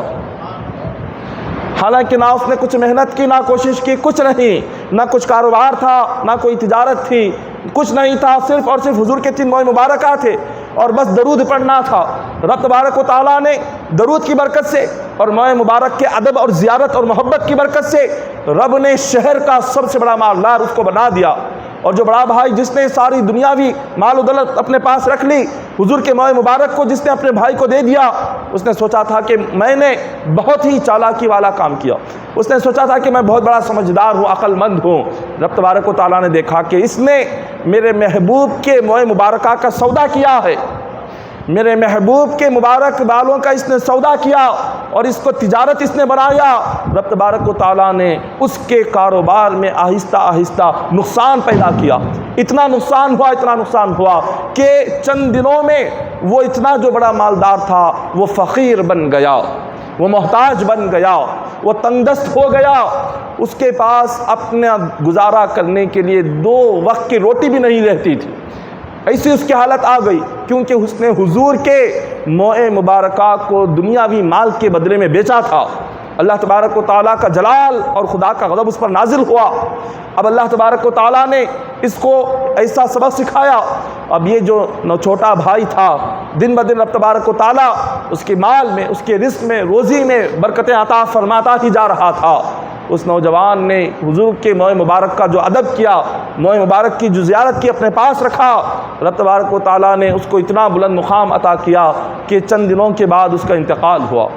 حالانکہ نہ اس نے کچھ محنت کی، نہ کوشش کی، کچھ نہیں، نہ کچھ کاروبار تھا، نہ کوئی تجارت تھی، کچھ نہیں تھا، صرف اور صرف حضور کے 3 موئے مبارکہ تھے اور بس درود پڑھنا تھا۔ رب تبارک و تعالیٰ نے درود کی برکت سے اور موئے مبارک کے ادب اور زیارت اور محبت کی برکت سے رب نے شہر کا سب سے بڑا مالدار اس کو بنا دیا۔ اور جو بڑا بھائی جس نے ساری دنیاوی مال و دولت اپنے پاس رکھ لی، حضور کے موئے مبارک کو جس نے اپنے بھائی کو دے دیا، اس نے سوچا تھا کہ میں نے بہت ہی چالاکی والا کام کیا، اس نے سوچا تھا کہ میں بہت بڑا سمجھدار ہوں، عقل مند ہوں۔ رب تبارک و تعالیٰ نے دیکھا کہ اس نے میرے محبوب کے موئے مبارکہ کا سودا کیا ہے، میرے محبوب کے مبارک بالوں کا اس نے سودا کیا اور اس کو تجارت اس نے بنایا۔ رب تبارک و تعالیٰ نے اس کے کاروبار میں آہستہ آہستہ نقصان پیدا کیا۔ اتنا نقصان ہوا کہ چند دنوں میں وہ اتنا جو بڑا مالدار تھا وہ فقیر بن گیا، وہ محتاج بن گیا، وہ تنگ دست ہو گیا۔ اس کے پاس اپنا گزارا کرنے کے لیے 2 وقت کی روٹی بھی نہیں رہتی تھی۔ ایسی اس کی حالت آ گئی کیونکہ اس نے حضور کے موئے مبارکہ کو دنیاوی مال کے بدلے میں بیچا تھا۔ اللہ تبارک و تعالیٰ کا جلال اور خدا کا غضب اس پر نازل ہوا۔ اب اللہ تبارک و تعالیٰ نے اس کو ایسا سبق سکھایا۔ اب یہ جو چھوٹا بھائی تھا، دن بدن رب تبارک و تعالیٰ اس کے مال میں، اس کے رزق میں، روزی میں برکتیں عطا فرماتا ہی جا رہا تھا۔ اس نوجوان نے حضور کے موئے مبارک کا جو ادب کیا، موئے مبارک کی جو زیارت کی اپنے پاس رکھا، رب تبارک و تعالیٰ نے اس کو اتنا بلند مقام عطا کیا کہ چند دنوں کے بعد اس کا انتقال ہوا۔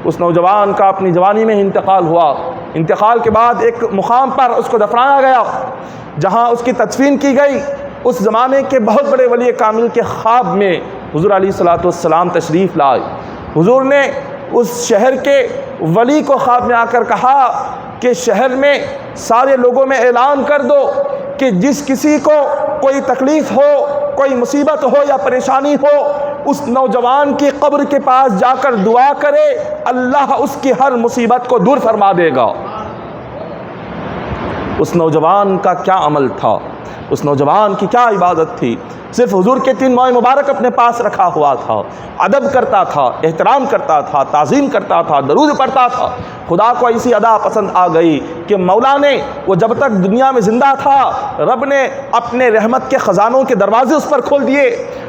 اس نوجوان کا اپنی جوانی میں انتقال ہوا۔ انتقال کے بعد ایک مقام پر اس کو دفنایا گیا جہاں اس کی تدفین کی گئی۔ اس زمانے کے بہت بڑے ولی کامل کے خواب میں حضور علیہ الصلوۃ والسلام تشریف لائے۔ حضور نے اس شہر کے ولی کو خواب میں آ کر کہا کہ شہر میں سارے لوگوں میں اعلان کر دو کہ جس کسی کو کوئی تکلیف ہو، کوئی مصیبت ہو یا پریشانی ہو، اس نوجوان کی قبر کے پاس جا کر دعا کرے، اللہ اس کی ہر مصیبت کو دور فرما دے گا۔ اس نوجوان کا کیا عمل تھا، اس نوجوان کی کیا عبادت تھی، صرف حضور کے 3 موئے مبارک اپنے پاس رکھا ہوا تھا، ادب کرتا تھا، احترام کرتا تھا، تعظیم کرتا تھا، درود پڑھتا تھا۔ خدا کو ایسی ادا پسند آ گئی کہ مولا نے وہ جب تک دنیا میں زندہ تھا، رب نے اپنے رحمت کے خزانوں کے دروازے اس پر کھول دیے،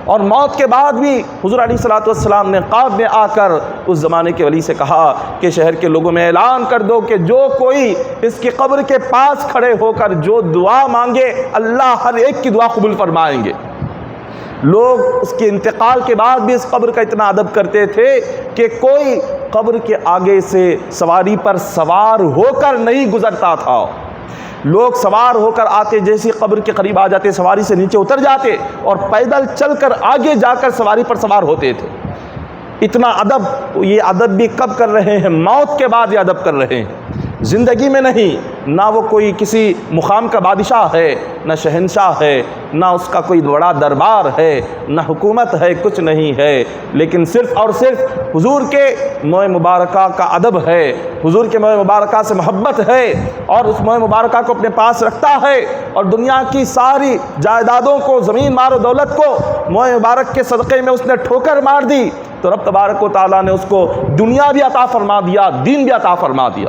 اور موت کے بعد بھی حضور علیہ الصلوۃ والسلام نے خواب میں آ کر اس زمانے کے ولی سے کہا کہ شہر کے لوگوں میں اعلان کر دو کہ جو کوئی اس کی قبر کے پاس کھڑے ہو کر جو دعا مانگے، اللہ ہر ایک کی دعا قبول فرمائیں گے۔ لوگ اس کے انتقال کے بعد بھی اس قبر کا اتنا ادب کرتے تھے کہ کوئی قبر کے آگے سے سواری پر سوار ہو کر نہیں گزرتا تھا۔ لوگ سوار ہو کر آتے، جیسی قبر کے قریب آ جاتے سواری سے نیچے اتر جاتے اور پیدل چل کر آگے جا کر سواری پر سوار ہوتے تھے۔ اتنا ادب، یہ ادب بھی کب کر رہے ہیں؟ موت کے بعد یہ ادب کر رہے ہیں۔ زندگی میں نہیں، نہ وہ کوئی کسی مقام کا بادشاہ ہے، نہ شہنشاہ ہے، نہ اس کا کوئی بڑا دربار ہے، نہ حکومت ہے، کچھ نہیں ہے، لیکن صرف اور صرف حضور کے موئے مبارکہ کا ادب ہے، حضور کے موئے مبارکہ سے محبت ہے، اور اس موئے مبارکہ کو اپنے پاس رکھتا ہے، اور دنیا کی ساری جائیدادوں کو، زمین مار و دولت کو موئے مبارک کے صدقے میں اس نے ٹھوکر مار دی، تو رب تبارک و تعالیٰ نے اس کو دنیا بھی عطا فرما دیا، دین بھی عطا فرما دیا،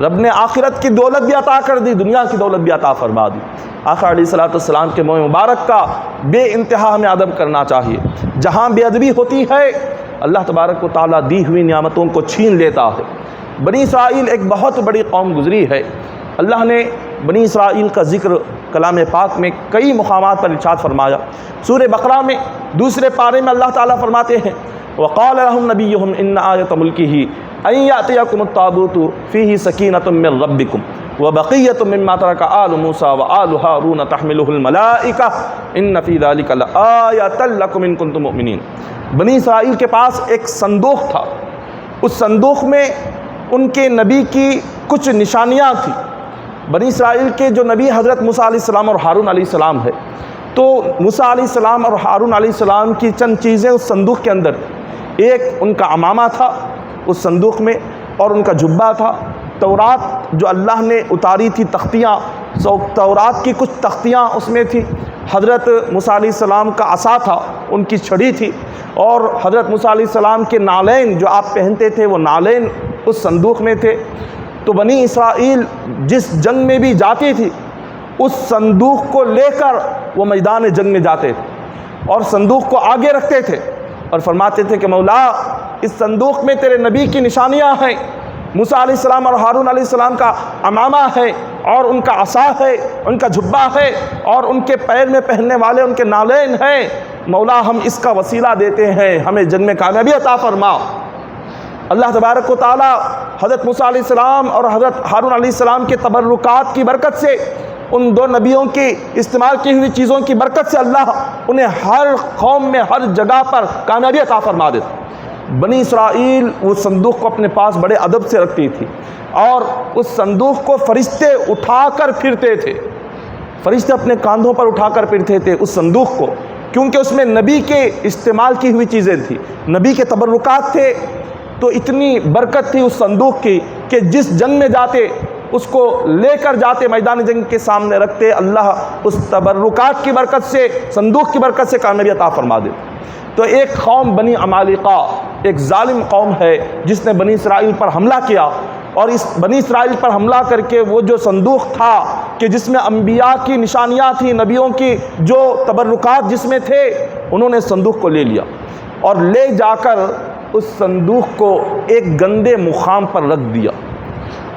رب نے آخرت کی دولت بھی عطا کر دی، دنیا کی دولت بھی عطا فرما دی۔ آقا علیہ الصلوۃ والسلام کے موئے مبارک کا بے انتہا ہمیں ادب کرنا چاہیے۔ جہاں بے ادبی ہوتی ہے اللہ تبارک و تعالیٰ دی ہوئی نعمتوں کو چھین لیتا ہے۔ بنی اسرائیل ایک بہت بڑی قوم گزری ہے، اللہ نے بنی اسرائیل کا ذکر کلام پاک میں کئی مقامات پر ارشاد فرمایا۔ سورہ بقرہ میں دوسرے پارے میں اللہ تعالیٰ فرماتے ہیں وَقَالَ لَهُمْ نَبِيُّهُمْ إِنَّ آيَةَ مُلْكِهِ أَن يَأْتِيَكُمُ التَّابُوتُ فِيهِ سَكِينَةٌ مِّن رَّبِّكُمْ وَبَقِيَّةٌ مِّمَّا تَرَكَ آلُ مُوسَىٰ وَآلُ هَارُونَ تَحْمِلُهُ الْمَلَائِكَةُ إِنَّ فِي ذَلِكَ لَآيَةً لَّكُمْ إِن كُنتُم مُّؤْمِنِينَ۔ بنی اسرائیل کے پاس ایک صندوق تھا، اس صندوق میں ان کے نبی کی کچھ نشانیاں تھیں۔ بنی اسرائیل کے جو نبی حضرت موسیٰ علیہ السلام اور ہارون علیہ السلام ہے، تو موسیٰ علیہ السلام اور ہارون علیہ السلام کی چند چیزیں اس صندوق کے اندر تھیں۔ ایک ان کا عمامہ تھا اس صندوق میں، اور ان کا جبہ تھا۔ تورات جو اللہ نے اتاری تھی تختیاں، تورات کی کچھ تختیاں اس میں تھی۔ حضرت موسیٰ علیہ السلام کا عصا تھا، ان کی چھڑی تھی، اور حضرت موسیٰ علیہ السلام کے نالین جو آپ پہنتے تھے وہ نالین اس صندوق میں تھے۔ تو بنی اسرائیل جس جنگ میں بھی جاتی تھی اس صندوق کو لے کر وہ میدان جنگ میں جاتے تھے، اور صندوق کو آگے رکھتے تھے اور فرماتے تھے کہ مولا اس صندوق میں تیرے نبی کی نشانیاں ہیں، موسیٰ علیہ السلام اور ہارون علیہ السلام کا عمامہ ہے، اور ان کا عصا ہے، ان کا جبہ ہے، اور ان کے پیر میں پہننے والے ان کے نالین ہیں، مولا ہم اس کا وسیلہ دیتے ہیں، ہمیں جنگ میں کامیابی عطا فرما۔ اللہ تبارک و تعالی حضرت موسیٰ علیہ السلام اور حضرت ہارون علیہ السلام کے تبرکات کی برکت سے، ان دو نبیوں کی استعمال کی ہوئی چیزوں کی برکت سے اللہ انہیں ہر قوم میں ہر جگہ پر کامیابی عطا فرما دیتا۔ بنی اسرائیل وہ صندوق کو اپنے پاس بڑے ادب سے رکھتی تھی، اور اس صندوق کو فرشتے اٹھا کر پھرتے تھے، فرشتے اپنے کاندھوں پر اٹھا کر پھرتے تھے اس صندوق کو، کیونکہ اس میں نبی کے استعمال کی ہوئی چیزیں تھیں، نبی کے تبرکات تھے۔ تو اتنی برکت تھی اس صندوق کی کہ جس جنگ میں جاتے اس کو لے کر جاتے، میدان جنگ کے سامنے رکھتے، اللہ اس تبرکات کی برکت سے، صندوق کی برکت سے کامیابی عطا فرما دیتے۔ تو ایک قوم بنی عمالقہ ایک ظالم قوم ہے جس نے بنی اسرائیل پر حملہ کیا، اور اس بنی اسرائیل پر حملہ کر کے وہ جو صندوق تھا کہ جس میں انبیاء کی نشانیاں تھیں، نبیوں کی جو تبرکات جس میں تھے، انہوں نے صندوق کو لے لیا اور لے جا کر اس صندوق کو ایک گندے مقام پر رکھ دیا،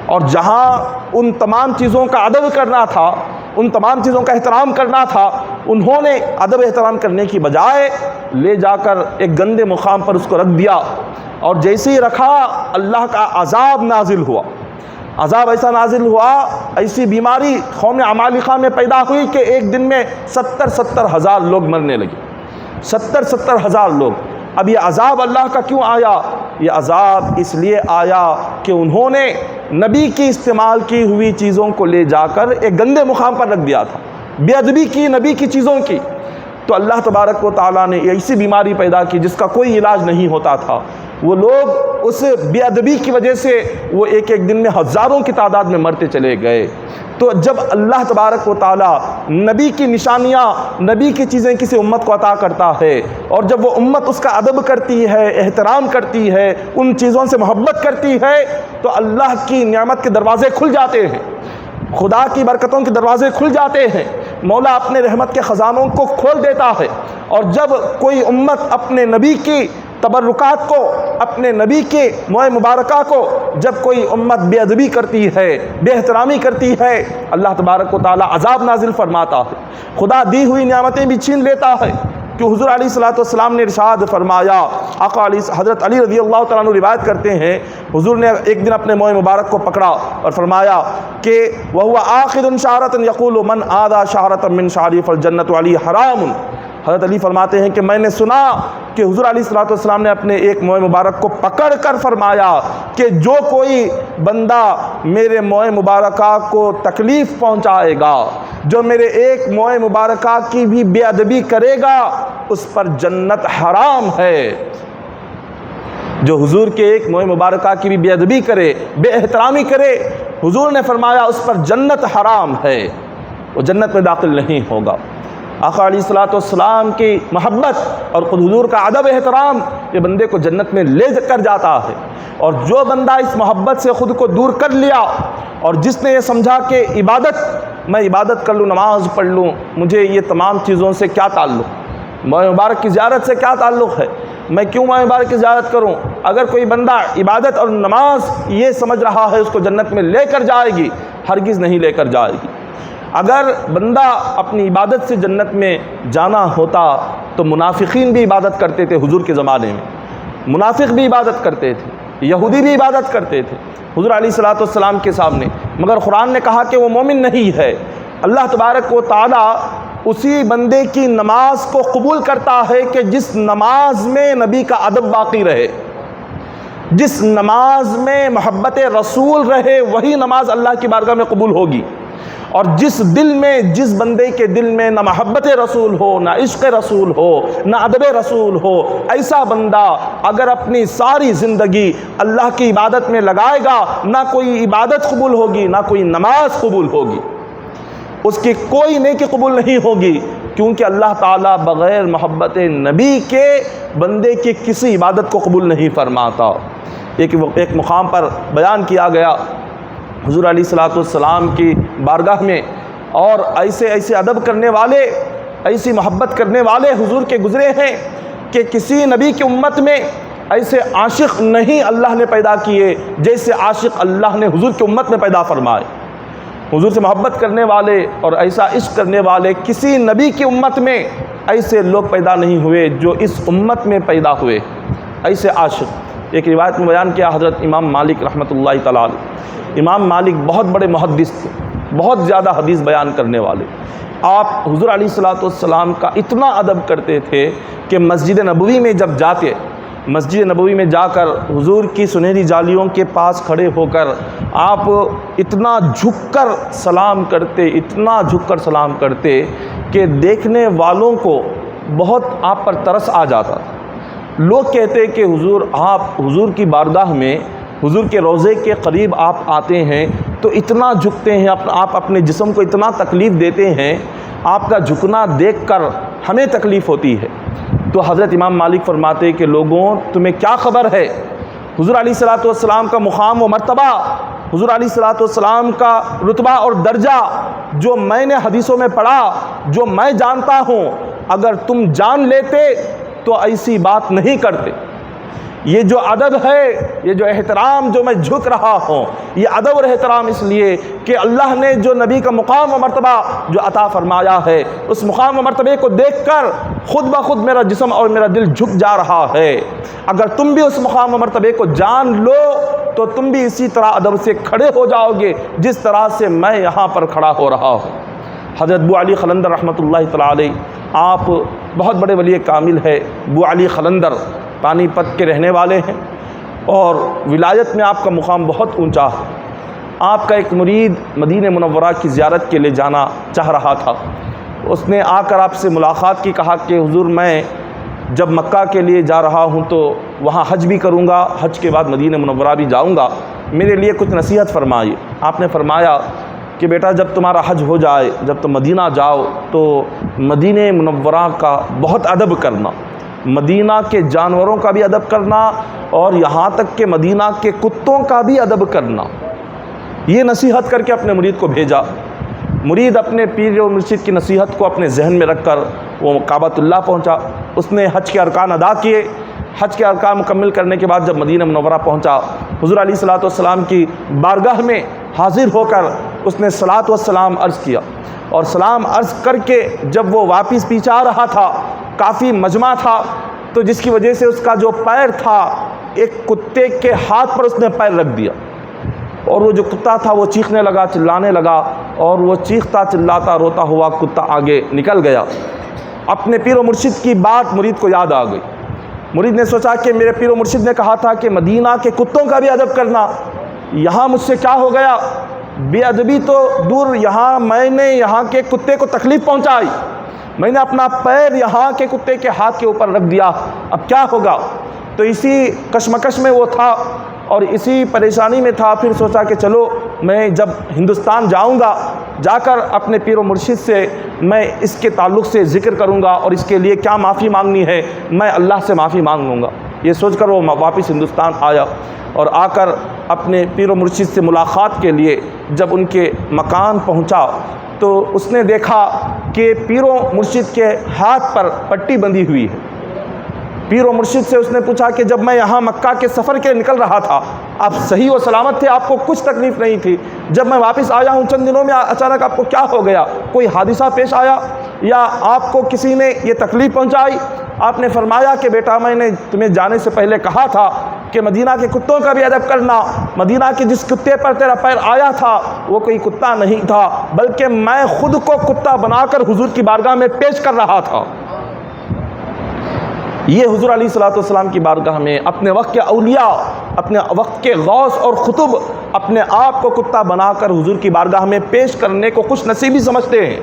اور جہاں ان تمام چیزوں کا ادب کرنا تھا، ان تمام چیزوں کا احترام کرنا تھا، انہوں نے ادب احترام کرنے کی بجائے لے جا کر ایک گندے مقام پر اس کو رکھ دیا، اور جیسے ہی رکھا اللہ کا عذاب نازل ہوا۔ عذاب ایسا نازل ہوا، ایسی بیماری قوم عمالقہ میں پیدا ہوئی کہ ایک دن میں 70 ہزار لوگ مرنے لگے، 70 ہزار لوگ۔ اب یہ عذاب اللہ کا کیوں آیا؟ یہ عذاب اس لیے آیا کہ انہوں نے نبی کی استعمال کی ہوئی چیزوں کو لے جا کر ایک گندے مقام پر رکھ دیا تھا، بے ادبی کی نبی کی چیزوں کی۔ تو اللہ تبارک و تعالیٰ نے ایسی بیماری پیدا کی جس کا کوئی علاج نہیں ہوتا تھا۔ وہ لوگ اس بے ادبی کی وجہ سے وہ ایک دن میں ہزاروں کی تعداد میں مرتے چلے گئے۔ تو جب اللہ تبارک و تعالیٰ نبی کی نشانیاں، نبی کی چیزیں کسی امت کو عطا کرتا ہے، اور جب وہ امت اس کا ادب کرتی ہے، احترام کرتی ہے، ان چیزوں سے محبت کرتی ہے، تو اللہ کی نعمت کے دروازے کھل جاتے ہیں، خدا کی برکتوں کے دروازے کھل جاتے ہیں، مولا اپنے رحمت کے خزانوں کو کھول دیتا ہے۔ اور جب کوئی امت اپنے نبی کی تبرکات کو، اپنے نبی کے موئے مبارکہ کو جب کوئی امت بے ادبی کرتی ہے، بے احترامی کرتی ہے، اللہ تبارک و تعالیٰ عذاب نازل فرماتا ہے، خدا دی ہوئی نعمتیں بھی چھین لیتا ہے۔ کہ حضور علیہ الصلوۃ والسلام نے ارشاد فرمایا، آقا حضرت علی رضی اللہ تعالیٰ عنہ روایت کرتے ہیں، حضور نے ایک دن اپنے موئے مبارک کو پکڑا اور فرمایا کہ وَهُوَ آخِذٌ شَعْرَةً يَقُولُ مَنْ آذَى شَعْرَةً مِّن شَعْرِي فَالْجَنَّةُ عَلَيْهِ حَرَامٌ۔ حضرت علی فرماتے ہیں کہ میں نے سنا کہ حضور علیہ الصلوۃ والسلام نے اپنے ایک موئے مبارک کو پکڑ کر فرمایا کہ جو کوئی بندہ میرے موئے مبارکہ کو تکلیف پہنچائے گا، جو میرے ایک موئے مبارکہ کی بھی بے ادبی کرے گا، اس پر جنت حرام ہے۔ جو حضور کے ایک موئے مبارکہ کی بھی بے ادبی کرے، بے احترامی کرے، حضور نے فرمایا اس پر جنت حرام ہے، وہ جنت میں داخل نہیں ہوگا۔ آقا علیہ الصلوۃ والسلام کی محبت اور خود حضور کا ادب احترام یہ بندے کو جنت میں لے کر جاتا ہے، اور جو بندہ اس محبت سے خود کو دور کر لیا اور جس نے یہ سمجھا کہ میں عبادت کر لوں، نماز پڑھ لوں، مجھے یہ تمام چیزوں سے کیا تعلق، موئے مبارک کی زیارت سے کیا تعلق ہے، میں کیوں موئے مبارک کی زیارت کروں؟ اگر کوئی بندہ عبادت اور نماز یہ سمجھ رہا ہے اس کو جنت میں لے کر جائے گی، ہرگز نہیں لے کر جائے گی۔ اگر بندہ اپنی عبادت سے جنت میں جانا ہوتا تو منافقین بھی عبادت کرتے تھے حضور کے زمانے میں، منافق بھی عبادت کرتے تھے، یہودی بھی عبادت کرتے تھے حضور علیہ الصلوۃ والسلام کے سامنے، مگر قرآن نے کہا کہ وہ مومن نہیں ہے۔ اللہ تبارک و تعالیٰ اسی بندے کی نماز کو قبول کرتا ہے کہ جس نماز میں نبی کا ادب باقی رہے، جس نماز میں محبت رسول رہے، وہی نماز اللہ کی بارگاہ میں قبول ہوگی۔ اور جس بندے کے دل میں نہ محبت رسول ہو، نہ عشق رسول ہو، نہ ادب رسول ہو، ایسا بندہ اگر اپنی ساری زندگی اللہ کی عبادت میں لگائے گا، نہ کوئی عبادت قبول ہوگی، نہ کوئی نماز قبول ہوگی، اس کی کوئی نیکی قبول نہیں ہوگی، کیونکہ اللہ تعالیٰ بغیر محبت نبی کے بندے کی کسی عبادت کو قبول نہیں فرماتا۔ ایک مقام پر بیان کیا گیا حضور علیہ الصلوۃ والسلام کی بارگاہ میں، اور ایسے ادب کرنے والے، ایسی محبت کرنے والے حضور کے گزرے ہیں کہ کسی نبی کی امت میں ایسے عاشق نہیں اللہ نے پیدا کیے جیسے عاشق اللہ نے حضور کی امت میں پیدا فرمائے۔ حضور سے محبت کرنے والے اور ایسا عشق کرنے والے کسی نبی کی امت میں ایسے لوگ پیدا نہیں ہوئے جو اس امت میں پیدا ہوئے، ایسے عاشق۔ ایک روایت میں بیان کیا حضرت امام مالک رحمۃ اللہ تعالیٰ علیہ، امام مالک بہت بڑے محدث تھے، بہت زیادہ حدیث بیان کرنے والے۔ آپ حضور علیہ الصلوۃ والسلام کا اتنا ادب کرتے تھے کہ مسجد نبوی میں جب جاتے، مسجد نبوی میں جا کر حضور کی سنہری جالیوں کے پاس کھڑے ہو کر آپ اتنا جھک کر سلام کرتے، اتنا جھک کر سلام کرتے کہ دیکھنے والوں کو بہت آپ پر ترس آ جاتا تھا۔ لوگ کہتے کہ آپ حضور کی بارگاہ میں، حضور کے روضے کے قریب آپ آتے ہیں تو اتنا جھکتے ہیں، آپ اپنے جسم کو اتنا تکلیف دیتے ہیں، آپ کا جھکنا دیکھ کر ہمیں تکلیف ہوتی ہے۔ تو حضرت امام مالک فرماتے کہ لوگوں تمہیں کیا خبر ہے، حضور علیہ الصلوۃ والسلام کا مقام و مرتبہ، حضور علیہ الصلوۃ والسلام کا رتبہ اور درجہ جو میں نے حدیثوں میں پڑھا، جو میں جانتا ہوں، اگر تم جان لیتے تو ایسی بات نہیں کرتے۔ یہ جو ادب ہے، یہ جو احترام جو میں جھک رہا ہوں، یہ ادب اور احترام اس لیے کہ اللہ نے جو نبی کا مقام و مرتبہ جو عطا فرمایا ہے، اس مقام و مرتبے کو دیکھ کر خود بخود میرا جسم اور میرا دل جھک جا رہا ہے۔ اگر تم بھی اس مقام و مرتبے کو جان لو تو تم بھی اسی طرح ادب سے کھڑے ہو جاؤ گے جس طرح سے میں یہاں پر کھڑا ہو رہا ہوں۔ حضرت ابو علی قلندر رحمۃ اللہ تعالیٰ علیہ، آپ بہت بڑے ولی کامل ہے۔ ابو علی قلندر پانی پت کے رہنے والے ہیں اور ولایت میں آپ کا مقام بہت اونچا ہے۔ آپ کا ایک مرید مدینہ منورہ کی زیارت کے لیے جانا چاہ رہا تھا، اس نے آ کر آپ سے ملاقات کی، کہا کہ حضور میں جب مکہ کے لیے جا رہا ہوں تو وہاں حج بھی کروں گا، حج کے بعد مدینہ منورہ بھی جاؤں گا، میرے لیے کچھ نصیحت فرمائیے۔ آپ نے فرمایا کہ بیٹا جب تمہارا حج ہو جائے، جب تم مدینہ جاؤ تو مدینہ منورہ کا بہت ادب کرنا، مدینہ کے جانوروں کا بھی ادب کرنا اور یہاں تک کہ مدینہ کے کتوں کا بھی ادب کرنا۔ یہ نصیحت کر کے اپنے مرید کو بھیجا۔ مرید اپنے پیر و مرشد کی نصیحت کو اپنے ذہن میں رکھ کر وہ کعبۃ اللہ پہنچا، اس نے حج کے ارکان ادا کیے۔ حج کے ارکان مکمل کرنے کے بعد جب مدینہ منورہ پہنچا، حضور علیہ الصلوۃ والسلام کی بارگاہ میں حاضر ہو کر اس نے صلاۃ والسلام عرض کیا، اور سلام عرض کر کے جب وہ واپس پیچھے آ رہا تھا، کافی مجمع تھا، تو جس کی وجہ سے اس کا جو پیر تھا ایک کتے کے ہاتھ پر اس نے پیر رکھ دیا، اور وہ جو کتا تھا وہ چیخنے لگا، چلانے لگا، اور وہ چیختا چلاتا روتا ہوا کتا آگے نکل گیا۔ اپنے پیر و مرشد کی بات مرید کو یاد آ گئی۔ مرید نے سوچا کہ میرے پیر و مرشد نے کہا تھا کہ مدینہ کے کتوں کا بھی ادب کرنا، یہاں مجھ سے کیا ہو گیا؟ بے ادبی تو دور، یہاں میں نے یہاں کے کتے کو تکلیف پہنچائی، میں نے اپنا پیر یہاں کے کتے کے ہاتھ کے اوپر رکھ دیا، اب کیا ہوگا؟ تو اسی کشمکش میں وہ تھا اور اسی پریشانی میں تھا۔ پھر سوچا کہ چلو میں جب ہندوستان جاؤں گا، جا کر اپنے پیر و مرشد سے میں اس کے تعلق سے ذکر کروں گا اور اس کے لیے کیا معافی مانگنی ہے میں اللہ سے معافی مانگ لوں گا۔ یہ سوچ کر وہ واپس ہندوستان آیا اور آ کر اپنے پیر و مرشد سے ملاقات کے لیے جب ان کے مکان پہنچا تو اس نے دیکھا کہ پیر و مرشد کے ہاتھ پر پٹی بندھی ہوئی ہے۔ پیر و مرشد سے اس نے پوچھا کہ جب میں یہاں مکہ کے سفر کے نکل رہا تھا آپ صحیح و سلامت تھے، آپ کو کچھ تکلیف نہیں تھی، جب میں واپس آیا ہوں چند دنوں میں اچانک آپ کو کیا ہو گیا؟ کوئی حادثہ پیش آیا یا آپ کو کسی نے یہ تکلیف پہنچائی؟ آپ نے فرمایا کہ بیٹا میں نے تمہیں جانے سے پہلے کہا تھا کہ مدینہ کے کتوں کا بھی ادب کرنا، مدینہ کے جس کتے پر تیرا پیر آیا تھا وہ کوئی کتا نہیں تھا بلکہ میں خود کو کتا بنا کر حضور کی بارگاہ میں پیش کر رہا تھا۔ یہ حضور علیہ الصلوۃ والسلام کی بارگاہ میں اپنے وقت کے اولیاء، اپنے وقت کے غوث اور خطب اپنے آپ کو کتا بنا کر حضور کی بارگاہ میں پیش کرنے کو خوش نصیبی سمجھتے ہیں۔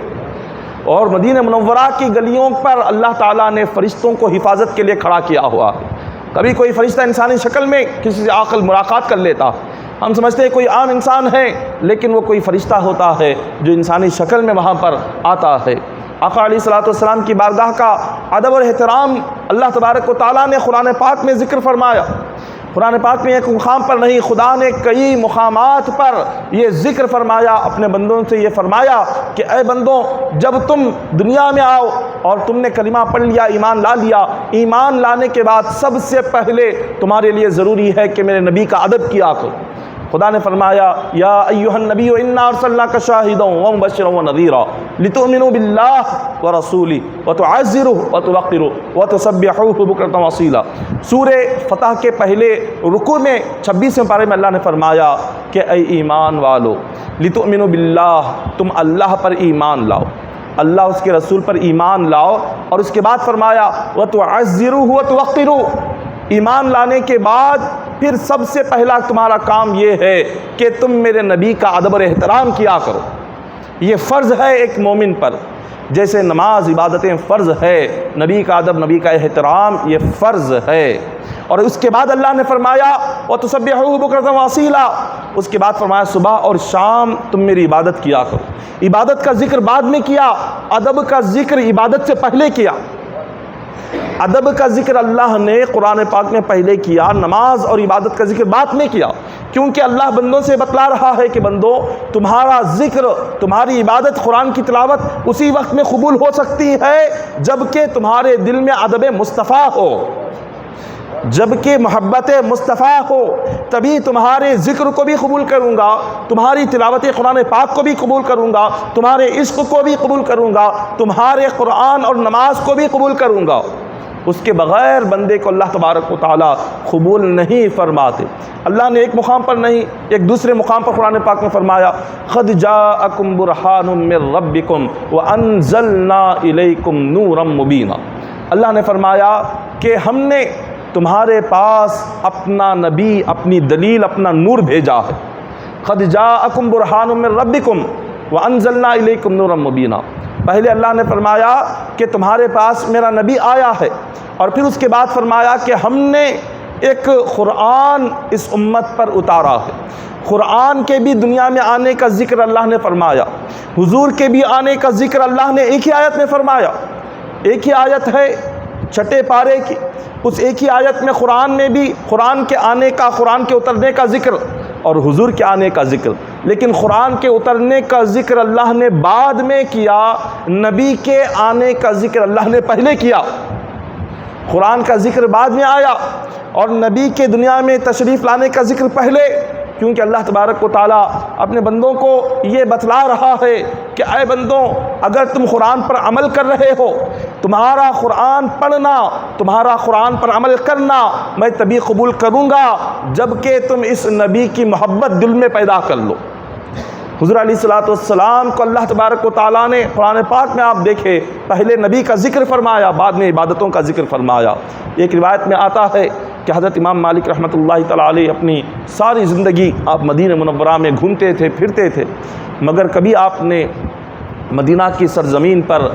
اور مدینہ منورہ کی گلیوں پر اللہ تعالیٰ نے فرشتوں کو حفاظت کے لیے کھڑا کیا ہوا ہے۔ کبھی کوئی فرشتہ انسانی شکل میں کسی سے عاقل ملاقات کر لیتا، ہم سمجھتے ہیں کوئی عام انسان ہے لیکن وہ کوئی فرشتہ ہوتا ہے جو انسانی شکل میں وہاں پر آتا ہے۔ آقا علیہ الصلوۃ والسلام کی بارگاہ کا ادب اور احترام اللہ تبارک و تعالیٰ نے قرآن پاک میں ذکر فرمایا۔ قرآن پاک میں ایک مقام پر نہیں، خدا نے کئی مقامات پر یہ ذکر فرمایا، اپنے بندوں سے یہ فرمایا کہ اے بندوں جب تم دنیا میں آؤ اور تم نے کلمہ پڑھ لیا، ایمان لا لیا، ایمان لانے کے بعد سب سے پہلے تمہارے لیے ضروری ہے کہ میرے نبی کا ادب کیا کرو۔ خدا نے فرمایا یا ایھا النبی انا ارسلناک شاہدا ومبشرا ونذیرا لتؤمنوا باللہ ورسولہ وتعزروہ وتوقروہ وتسبحوہ بکرۃ واصیلا۔ سورہ فتح کے پہلے رکوع میں 26ویں پارے میں اللہ نے فرمایا کہ اے ایمان والو لتؤمنوا باللہ، تم اللہ پر ایمان لاؤ، اللہ اس کے رسول پر ایمان لاؤ، اور اس کے بعد فرمایا وتعزروہ وتوقروہ۔ ایمان لانے کے بعد پھر سب سے پہلا تمہارا کام یہ ہے کہ تم میرے نبی کا ادب اور احترام کیا کرو۔ یہ فرض ہے ایک مومن پر، جیسے نماز عبادتیں فرض ہے، نبی کا ادب نبی کا احترام یہ فرض ہے۔ اور اس کے بعد اللہ نے فرمایا وَتُسَبِّحُوهُ بُكْرَةً وَأَصِيلًا، اس کے بعد فرمایا صبح اور شام تم میری عبادت کیا کرو۔ عبادت کا ذکر بعد میں کیا، ادب کا ذکر عبادت سے پہلے کیا۔ ادب کا ذکر اللہ نے قرآن پاک میں پہلے کیا، نماز اور عبادت کا ذکر بعد میں کیا، کیونکہ اللہ بندوں سے بتلا رہا ہے کہ بندوں تمہارا ذکر، تمہاری عبادت، قرآن کی تلاوت اسی وقت میں قبول ہو سکتی ہے جبکہ تمہارے دل میں ادب مصطفیٰ ہو، جبکہ محبت مصطفیٰ ہو، تبھی تمہارے ذکر کو بھی قبول کروں گا، تمہاری تلاوت قرآن پاک کو بھی قبول کروں گا، تمہارے عشق کو بھی قبول کروں گا، تمہارے قرآن اور نماز کو بھی قبول کروں گا۔ اس کے بغیر بندے کو اللہ تبارک و تعالیٰ قبول نہیں فرماتے۔ اللہ نے ایک مقام پر نہیں، ایک دوسرے مقام پر قرآن پاک میں فرمایا قد جاءکم برہان من ربکم وانزلنا الیکم نورا مبینا۔ اللہ نے فرمایا کہ ہم نے تمہارے پاس اپنا نبی، اپنی دلیل، اپنا نور بھیجا ہے۔ قد جاءکم برہان من ربکم وانزلنا الیکم نورا مبینا۔ پہلے اللہ نے فرمایا کہ تمہارے پاس میرا نبی آیا ہے، اور پھر اس کے بعد فرمایا کہ ہم نے ایک قرآن اس امت پر اتارا ہے۔ قرآن کے بھی دنیا میں آنے کا ذکر اللہ نے فرمایا، حضور کے بھی آنے کا ذکر اللہ نے ایک ہی آیت میں فرمایا۔ ایک ہی آیت ہے چھٹے پارے کی، اس ایک ہی آیت میں قرآن میں بھی قرآن کے آنے کا، قرآن کے اترنے کا ذکر اور حضور کے آنے کا ذکر، لیکن قرآن کے اترنے کا ذکر اللہ نے بعد میں کیا، نبی کے آنے کا ذکر اللہ نے پہلے کیا۔ قرآن کا ذکر بعد میں آیا اور نبی کے دنیا میں تشریف لانے کا ذکر پہلے، کیونکہ اللہ تبارک و تعالیٰ اپنے بندوں کو یہ بتلا رہا ہے کہ اے بندوں اگر تم قرآن پر عمل کر رہے ہو، تمہارا قرآن پڑھنا، تمہارا قرآن پر عمل کرنا میں تبھی قبول کروں گا جب کہ تم اس نبی کی محبت دل میں پیدا کر لو۔ حضور علیہ الصلوۃ والسلام کو اللہ تبارک و تعالیٰ نے قرآن پاک میں آپ دیکھیں پہلے نبی کا ذکر فرمایا، بعد میں عبادتوں کا ذکر فرمایا۔ ایک روایت میں آتا ہے کہ حضرت امام مالک رحمۃ اللہ تعالیٰ علیہ اپنی ساری زندگی آپ مدینہ منورہ میں گھومتے تھے، پھرتے تھے، مگر کبھی آپ نے مدینہ کی سرزمین پر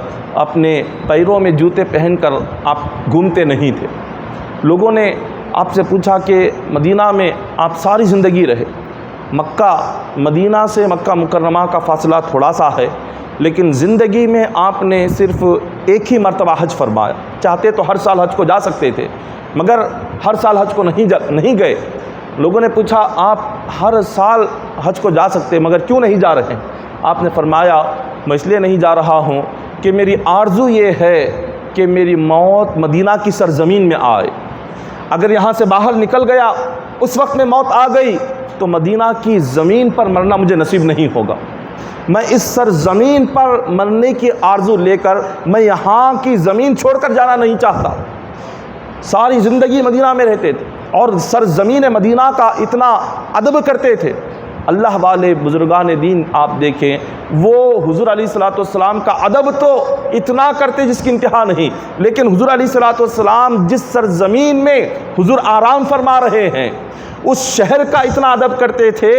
اپنے پیروں میں جوتے پہن کر آپ گھومتے نہیں تھے۔ لوگوں نے آپ سے پوچھا کہ مدینہ میں آپ ساری زندگی رہے، مکہ مدینہ سے مکہ مکرمہ کا فاصلہ تھوڑا سا ہے، لیکن زندگی میں آپ نے صرف ایک ہی مرتبہ حج فرمایا، چاہتے تو ہر سال حج کو جا سکتے تھے مگر ہر سال حج کو نہیں گئے۔ لوگوں نے پوچھا آپ ہر سال حج کو جا سکتے مگر کیوں نہیں جا رہے ہیں؟ آپ نے فرمایا میں اس لیے نہیں جا رہا ہوں کہ میری آرزو یہ ہے کہ میری موت مدینہ کی سرزمین میں آئے، اگر یہاں سے باہر نکل گیا اس وقت میں موت آ گئی تو مدینہ کی زمین پر مرنا مجھے نصیب نہیں ہوگا۔ میں اس سرزمین پر مرنے کی آرزو لے کر میں یہاں کی زمین چھوڑ کر جانا نہیں چاہتا۔ ساری زندگی مدینہ میں رہتے تھے اور سرزمین مدینہ کا اتنا ادب کرتے تھے۔ اللہ والے بزرگان دین آپ دیکھیں وہ حضور علیہ الصلوۃ والسلام کا ادب تو اتنا کرتے جس کی انتہا نہیں، لیکن حضور علیہ الصلوۃ والسلام جس سرزمین میں حضور آرام فرما رہے ہیں اس شہر کا اتنا ادب کرتے تھے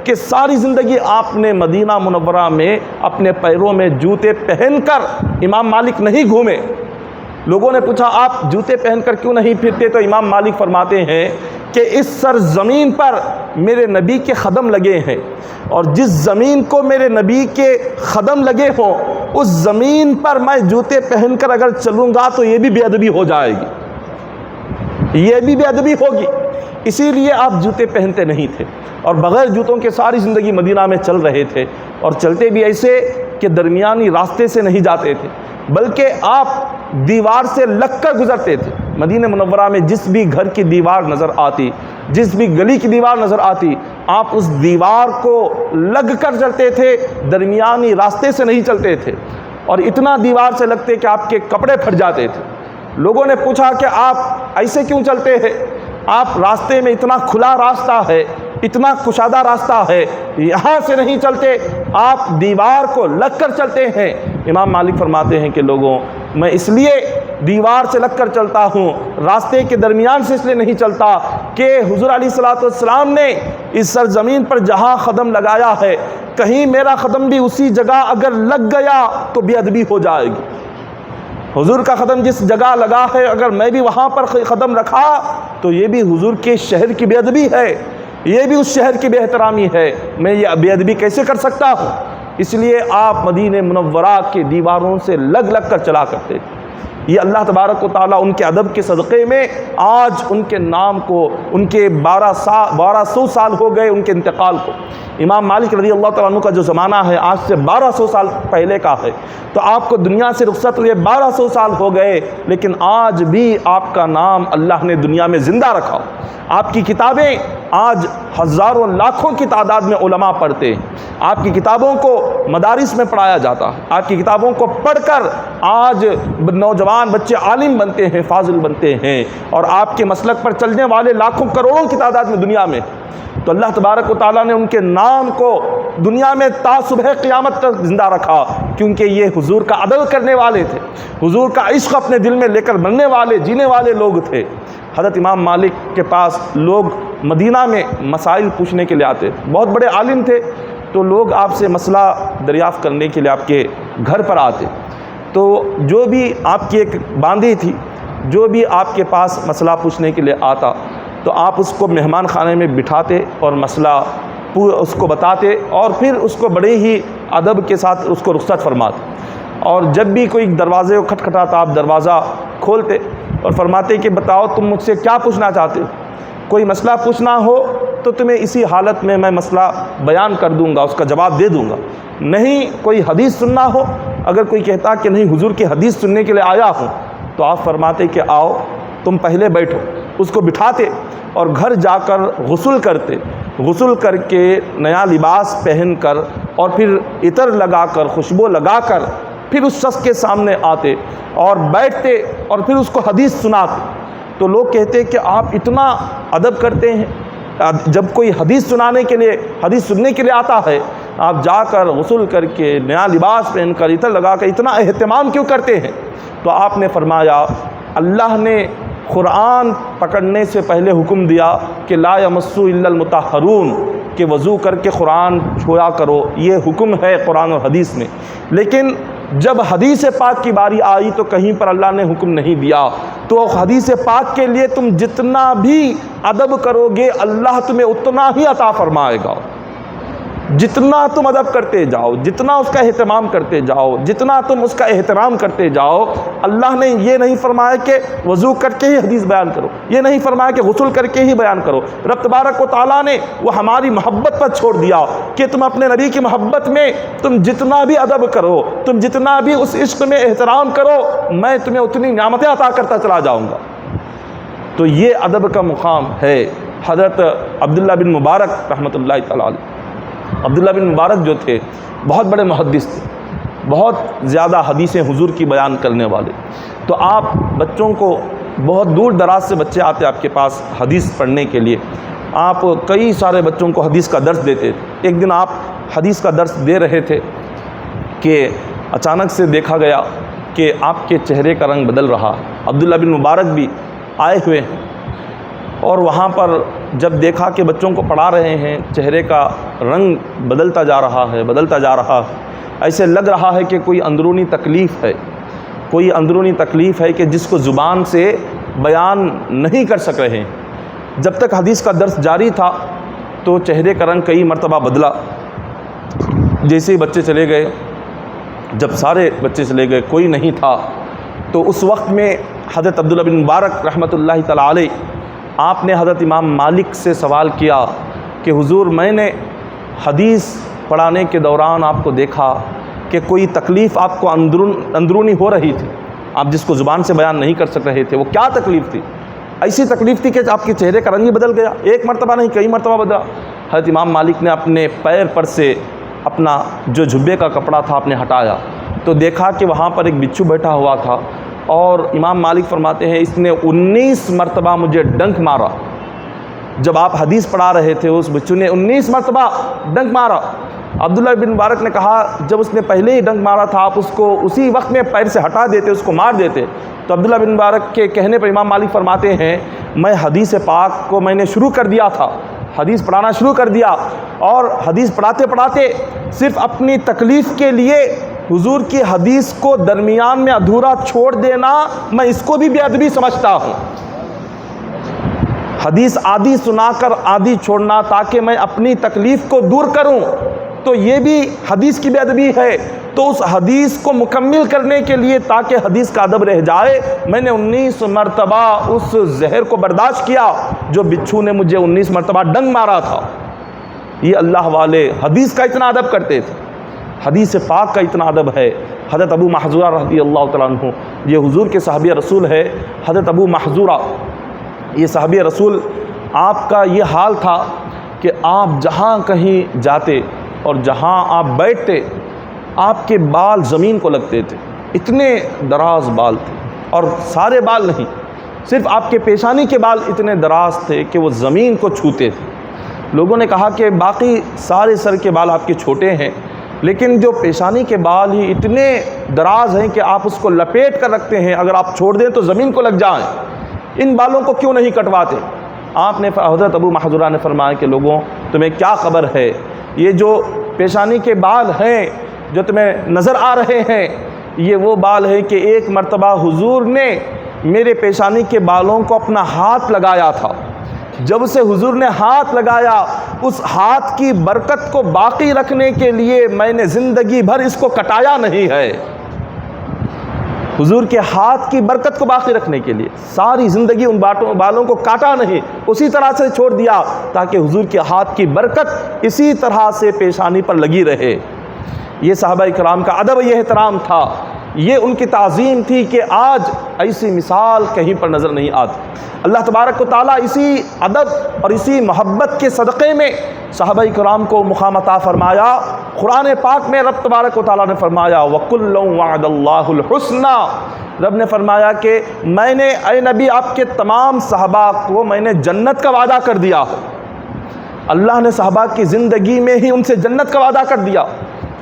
کہ ساری زندگی آپ نے مدینہ منورہ میں اپنے پیروں میں جوتے پہن کر امام مالک نہیں گھومے۔ لوگوں نے پوچھا آپ جوتے پہن کر کیوں نہیں پھرتے؟ تو امام مالک فرماتے ہیں کہ اس سرزمین پر میرے نبی کے قدم لگے ہیں، اور جس زمین کو میرے نبی کے قدم لگے ہوں اس زمین پر میں جوتے پہن کر اگر چلوں گا تو یہ بھی بے ادبی ہو جائے گی، یہ بھی بے ادبی ہوگی، اسی لیے آپ جوتے پہنتے نہیں تھے اور بغیر جوتوں کے ساری زندگی مدینہ میں چل رہے تھے، اور چلتے بھی ایسے کہ درمیانی راستے سے نہیں جاتے تھے بلکہ آپ دیوار سے لگ کر گزرتے تھے۔ مدینہ منورہ میں جس بھی گھر کی دیوار نظر آتی، جس بھی گلی کی دیوار نظر آتی، آپ اس دیوار کو لگ کر چلتے تھے، درمیانی راستے سے نہیں چلتے تھے، اور اتنا دیوار سے لگتے کہ آپ کے کپڑے پھٹ جاتے تھے۔ لوگوں نے پوچھا کہ آپ ایسے کیوں چلتے ہیں؟ آپ راستے میں اتنا کھلا راستہ ہے، اتنا کشادہ راستہ ہے، یہاں سے نہیں چلتے، آپ دیوار کو لگ کر چلتے ہیں۔ امام مالک فرماتے ہیں کہ لوگوں میں اس لیے دیوار سے لگ کر چلتا ہوں، راستے کے درمیان سے اس لیے نہیں چلتا کہ حضور علیہ الصلوۃ والسلام نے اس سرزمین پر جہاں قدم لگایا ہے کہیں میرا قدم بھی اسی جگہ اگر لگ گیا تو بے ادبی ہو جائے گی۔ حضور کا قدم جس جگہ لگا ہے اگر میں بھی وہاں پر قدم رکھا تو یہ بھی حضور کے شہر کی بے ادبی ہے، یہ بھی اس شہر کی بے احترامی ہے، میں یہ بے ادبی کیسے کر سکتا ہوں؟ اس لیے آپ مدینہ منورہ کے دیواروں سے لگ کر چلا کرتے تھے۔ یہ اللہ تبارک و تعالیٰ ان کے ادب کے صدقے میں آج ان کے نام کو، ان کے 1200 سال ہو گئے ان کے انتقال کو۔ امام مالک رضی اللہ تعالیٰ عنہ کا جو زمانہ ہے آج سے 1200 سال پہلے کا ہے، تو آپ کو دنیا سے رخصت ہوئے 1200 سال ہو گئے، لیکن آج بھی آپ کا نام اللہ نے دنیا میں زندہ رکھا۔ آپ کی کتابیں آج ہزاروں لاکھوں کی تعداد میں علماء پڑھتے ہیں، آپ کی کتابوں کو مدارس میں پڑھایا جاتا ہے، آپ کی کتابوں کو پڑھ کر آج نوجوان بچے عالم بنتے ہیں، فاضل بنتے ہیں، اور آپ کے مسلک پر چلنے والے لاکھوں کروڑوں کی تعداد میں دنیا میں۔ تو اللہ تبارک و تعالیٰ نے ان کے نام کو دنیا میں تا صبح قیامت تک زندہ رکھا، کیونکہ یہ حضور کا ادب کرنے والے تھے، حضور کا عشق اپنے دل میں لے کر بننے والے، جینے والے لوگ تھے۔ حضرت امام مالک کے پاس لوگ مدینہ میں مسائل پوچھنے کے لیے آتے، بہت بڑے عالم تھے، تو لوگ آپ سے مسئلہ دریافت کرنے کے لیے آپ کے گھر پر آتے، تو جو بھی آپ کی ایک باندھی تھی، جو بھی آپ کے پاس مسئلہ پوچھنے کے لیے آتا تو آپ اس کو مہمان خانے میں بٹھاتے اور مسئلہ اس کو بتاتے، اور پھر اس کو بڑے ہی ادب کے ساتھ اس کو رخصت فرماتے، اور جب بھی کوئی دروازے کو کھٹکھٹاتا آپ دروازہ کھولتے اور فرماتے کہ بتاؤ تم مجھ سے کیا پوچھنا چاہتے ہو، کوئی مسئلہ پوچھنا ہو تو تمہیں اسی حالت میں میں مسئلہ بیان کر دوں گا، اس کا جواب دے دوں گا، نہیں کوئی حدیث سننا ہو، اگر کوئی کہتا کہ نہیں حضور کی حدیث سننے کے لیے آیا ہوں، تو آپ فرماتے کہ آؤ تم پہلے بیٹھو، اس کو بٹھاتے اور گھر جا کر غسل کرتے، غسل کر کے نیا لباس پہن کر اور پھر عطر لگا کر، خوشبو لگا کر پھر اس شخص کے سامنے آتے اور بیٹھتے اور پھر اس کو حدیث سناتے۔ تو لوگ کہتے کہ آپ اتنا ادب کرتے ہیں، جب کوئی حدیث سنانے کے لیے، حدیث سننے کے لیے آتا ہے آپ جا کر غسل کر کے نیا لباس پہن کر عطر لگا کر اتنا اہتمام کیوں کرتے ہیں؟ تو آپ نے فرمایا اللہ نے قرآن پکڑنے سے پہلے حکم دیا کہ لا یمسو الا المطہرون، کہ وضو کر کے قرآن چھویا کرو، یہ حکم ہے قرآن اور حدیث میں۔ لیکن جب حدیث پاک کی باری آئی تو کہیں پر اللہ نے حکم نہیں دیا۔ تو حدیث پاک کے لیے تم جتنا بھی ادب کرو گے اللہ تمہیں اتنا ہی عطا فرمائے گا۔ جتنا تم ادب کرتے جاؤ، جتنا اس کا اہتمام کرتے جاؤ، جتنا تم اس کا احترام کرتے جاؤ، اللہ نے یہ نہیں فرمایا کہ وضو کر کے ہی حدیث بیان کرو، یہ نہیں فرمایا کہ غسل کر کے ہی بیان کرو۔ رب تبارک و تعالیٰ نے وہ ہماری محبت پر چھوڑ دیا کہ تم اپنے نبی کی محبت میں تم جتنا بھی ادب کرو، تم جتنا بھی اس عشق میں احترام کرو، میں تمہیں اتنی نعمتیں عطا کرتا چلا جاؤں گا۔ تو یہ ادب کا مقام ہے۔ حضرت عبداللہ بن مبارک رحمۃ اللہ تعالیٰ علیہ، عبداللہ بن مبارک جو تھے بہت بڑے محدث تھے، بہت زیادہ حدیثیں حضور کی بیان کرنے والے۔ تو آپ بچوں کو، بہت دور دراز سے بچے آتے آپ کے پاس حدیث پڑھنے کے لیے، آپ کئی سارے بچوں کو حدیث کا درس دیتے تھے۔ ایک دن آپ حدیث کا درس دے رہے تھے کہ اچانک سے دیکھا گیا کہ آپ کے چہرے کا رنگ بدل رہا۔ عبداللہ بن مبارک بھی آئے ہوئے ہیں اور وہاں پر جب دیکھا کہ بچوں کو پڑھا رہے ہیں، چہرے کا رنگ بدلتا جا رہا ہے، بدلتا جا رہا ہے، ایسے لگ رہا ہے کہ کوئی اندرونی تکلیف ہے، کوئی اندرونی تکلیف ہے کہ جس کو زبان سے بیان نہیں کر سک رہے ہیں۔ جب تک حدیث کا درس جاری تھا تو چہرے کا رنگ کئی مرتبہ بدلا۔ جیسے ہی بچے چلے گئے، جب سارے بچے چلے گئے، کوئی نہیں تھا، تو اس وقت میں حضرت عبداللہ بن مبارک رحمۃ اللہ تعالیٰ علیہ آپ نے حضرت امام مالک سے سوال کیا کہ حضور میں نے حدیث پڑھانے کے دوران آپ کو دیکھا کہ کوئی تکلیف آپ کو اندرونی ہو رہی تھی، آپ جس کو زبان سے بیان نہیں کر سک رہے تھے، وہ کیا تکلیف تھی؟ ایسی تکلیف تھی کہ آپ کے چہرے کا رنگ ہی بدل گیا، ایک مرتبہ نہیں کئی مرتبہ بدلا۔ حضرت امام مالک نے اپنے پیر پر سے اپنا جو جھبے کا کپڑا تھا آپ نے ہٹایا تو دیکھا کہ وہاں پر ایک بچھو بیٹھا ہوا تھا، اور امام مالک فرماتے ہیں اس نے 19 مرتبہ مجھے ڈنک مارا۔ جب آپ حدیث پڑھا رہے تھے اس بچوں نے 19 مرتبہ ڈنک مارا۔ عبداللہ بن مبارک نے کہا جب اس نے پہلے ہی ڈنک مارا تھا آپ اس کو اسی وقت میں پیر سے ہٹا دیتے، اس کو مار دیتے۔ تو عبداللہ بن مبارک کے کہنے پر امام مالک فرماتے ہیں میں حدیث پاک کو میں نے شروع کر دیا تھا، حدیث پڑھانا شروع کر دیا، اور حدیث پڑھاتے پڑھاتے صرف اپنی تکلیف کے لیے حضور کی حدیث کو درمیان میں ادھورا چھوڑ دینا میں اس کو بھی بے ادبی سمجھتا ہوں۔ حدیث آدھی سنا کر آدھی چھوڑنا تاکہ میں اپنی تکلیف کو دور کروں تو یہ بھی حدیث کی بے ادبی ہے۔ تو اس حدیث کو مکمل کرنے کے لیے تاکہ حدیث کا ادب رہ جائے میں نے 19 مرتبہ اس زہر کو برداشت کیا جو بچھو نے مجھے 19 مرتبہ ڈنگ مارا تھا۔ یہ اللہ والے حدیث کا اتنا ادب کرتے تھے، حدیث پاک کا اتنا ادب ہے۔ حضرت ابو محذورہ رضی اللہ تعالیٰ عنہ یہ حضور کے صحابی رسول ہے۔ حضرت ابو محذورہ یہ صحابی رسول، آپ کا یہ حال تھا کہ آپ جہاں کہیں جاتے اور جہاں آپ بیٹھتے آپ کے بال زمین کو لگتے تھے، اتنے دراز بال تھے، اور سارے بال نہیں، صرف آپ کے پیشانی کے بال اتنے دراز تھے کہ وہ زمین کو چھوتے تھے۔ لوگوں نے کہا کہ باقی سارے سر کے بال آپ کے چھوٹے ہیں لیکن جو پیشانی کے بال ہی اتنے دراز ہیں کہ آپ اس کو لپیٹ کر رکھتے ہیں، اگر آپ چھوڑ دیں تو زمین کو لگ جائیں، ان بالوں کو کیوں نہیں کٹواتے؟ آپ نے حضرت ابو محذورہ نے فرمایا کہ لوگوں تمہیں کیا خبر ہے، یہ جو پیشانی کے بال ہیں جو تمہیں نظر آ رہے ہیں یہ وہ بال ہیں کہ ایک مرتبہ حضور نے میرے پیشانی کے بالوں کو اپنا ہاتھ لگایا تھا، جب سے حضور نے ہاتھ لگایا اس ہاتھ کی برکت کو باقی رکھنے کے لیے میں نے زندگی بھر اس کو کٹایا نہیں ہے۔ حضور کے ہاتھ کی برکت کو باقی رکھنے کے لیے ساری زندگی ان بالوں کو کاٹا نہیں، اسی طرح سے چھوڑ دیا تاکہ حضور کے ہاتھ کی برکت اسی طرح سے پیشانی پر لگی رہے۔ یہ صحابہ کرام کا ادب، یہ احترام تھا، یہ ان کی تعظیم تھی کہ آج ایسی مثال کہیں پر نظر نہیں آتی۔ اللہ تبارک و تعالیٰ اسی ادب اور اسی محبت کے صدقے میں صحابہ کرام کو مقام عطا فرمایا۔ قرآن پاک میں رب تبارک و تعالیٰ نے فرمایا وَكُلًّا وَعَدَ اللَّهُ الْحُسْنَى، رب نے فرمایا کہ میں نے اے نبی آپ کے تمام صحابہ کو میں نے جنت کا وعدہ کر دیا ہے۔ اللہ نے صحابہ کی زندگی میں ہی ان سے جنت کا وعدہ کر دیا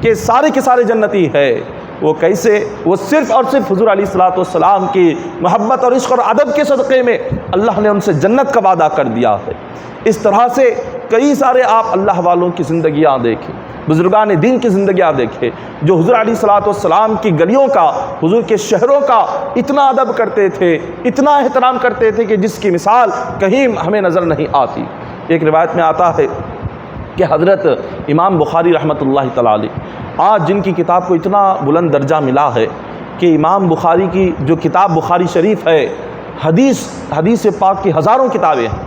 کہ سارے کے سارے جنتی ہے۔ وہ کیسے؟ وہ صرف اور صرف حضور علیہ الصلوۃ والسلام کی محبت اور عشق اور ادب کے صدقے میں اللہ نے ان سے جنت کا وعدہ کر دیا ہے۔ اس طرح سے کئی سارے آپ اللہ والوں کی زندگیاں دیکھیں، بزرگان دین کی زندگیاں دیکھیں، جو حضور علیہ الصلوۃ والسلام کی گلیوں کا، حضور کے شہروں کا اتنا ادب کرتے تھے، اتنا احترام کرتے تھے کہ جس کی مثال کہیں ہمیں نظر نہیں آتی۔ ایک روایت میں آتا ہے کہ حضرت امام بخاری رحمۃ اللہ تعالی علیہ، آج جن کی کتاب کو اتنا بلند درجہ ملا ہے کہ امام بخاری کی جو کتاب بخاری شریف ہے، حدیث پاک کی ہزاروں کتابیں ہیں،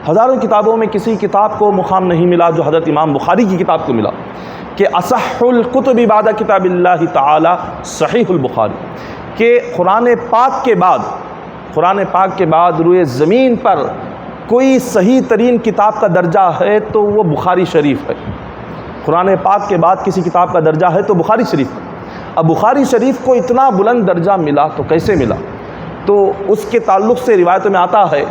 ہزاروں کتابوں میں کسی کتاب کو مقام نہیں ملا جو حضرت امام بخاری کی کتاب کو ملا کہ اصح الکتب بعد کتاب اللہ تعالی صحیح البخاری، کہ قرآن پاک کے بعد روئے زمین پر کوئی صحیح ترین کتاب کا درجہ ہے تو وہ بخاری شریف ہے۔ قرآن پاک کے بعد کسی کتاب کا درجہ ہے تو بخاری شریف ہے۔ اب بخاری شریف کو اتنا بلند درجہ ملا تو کیسے ملا؟ تو اس کے تعلق سے روایتوں میں آتا ہے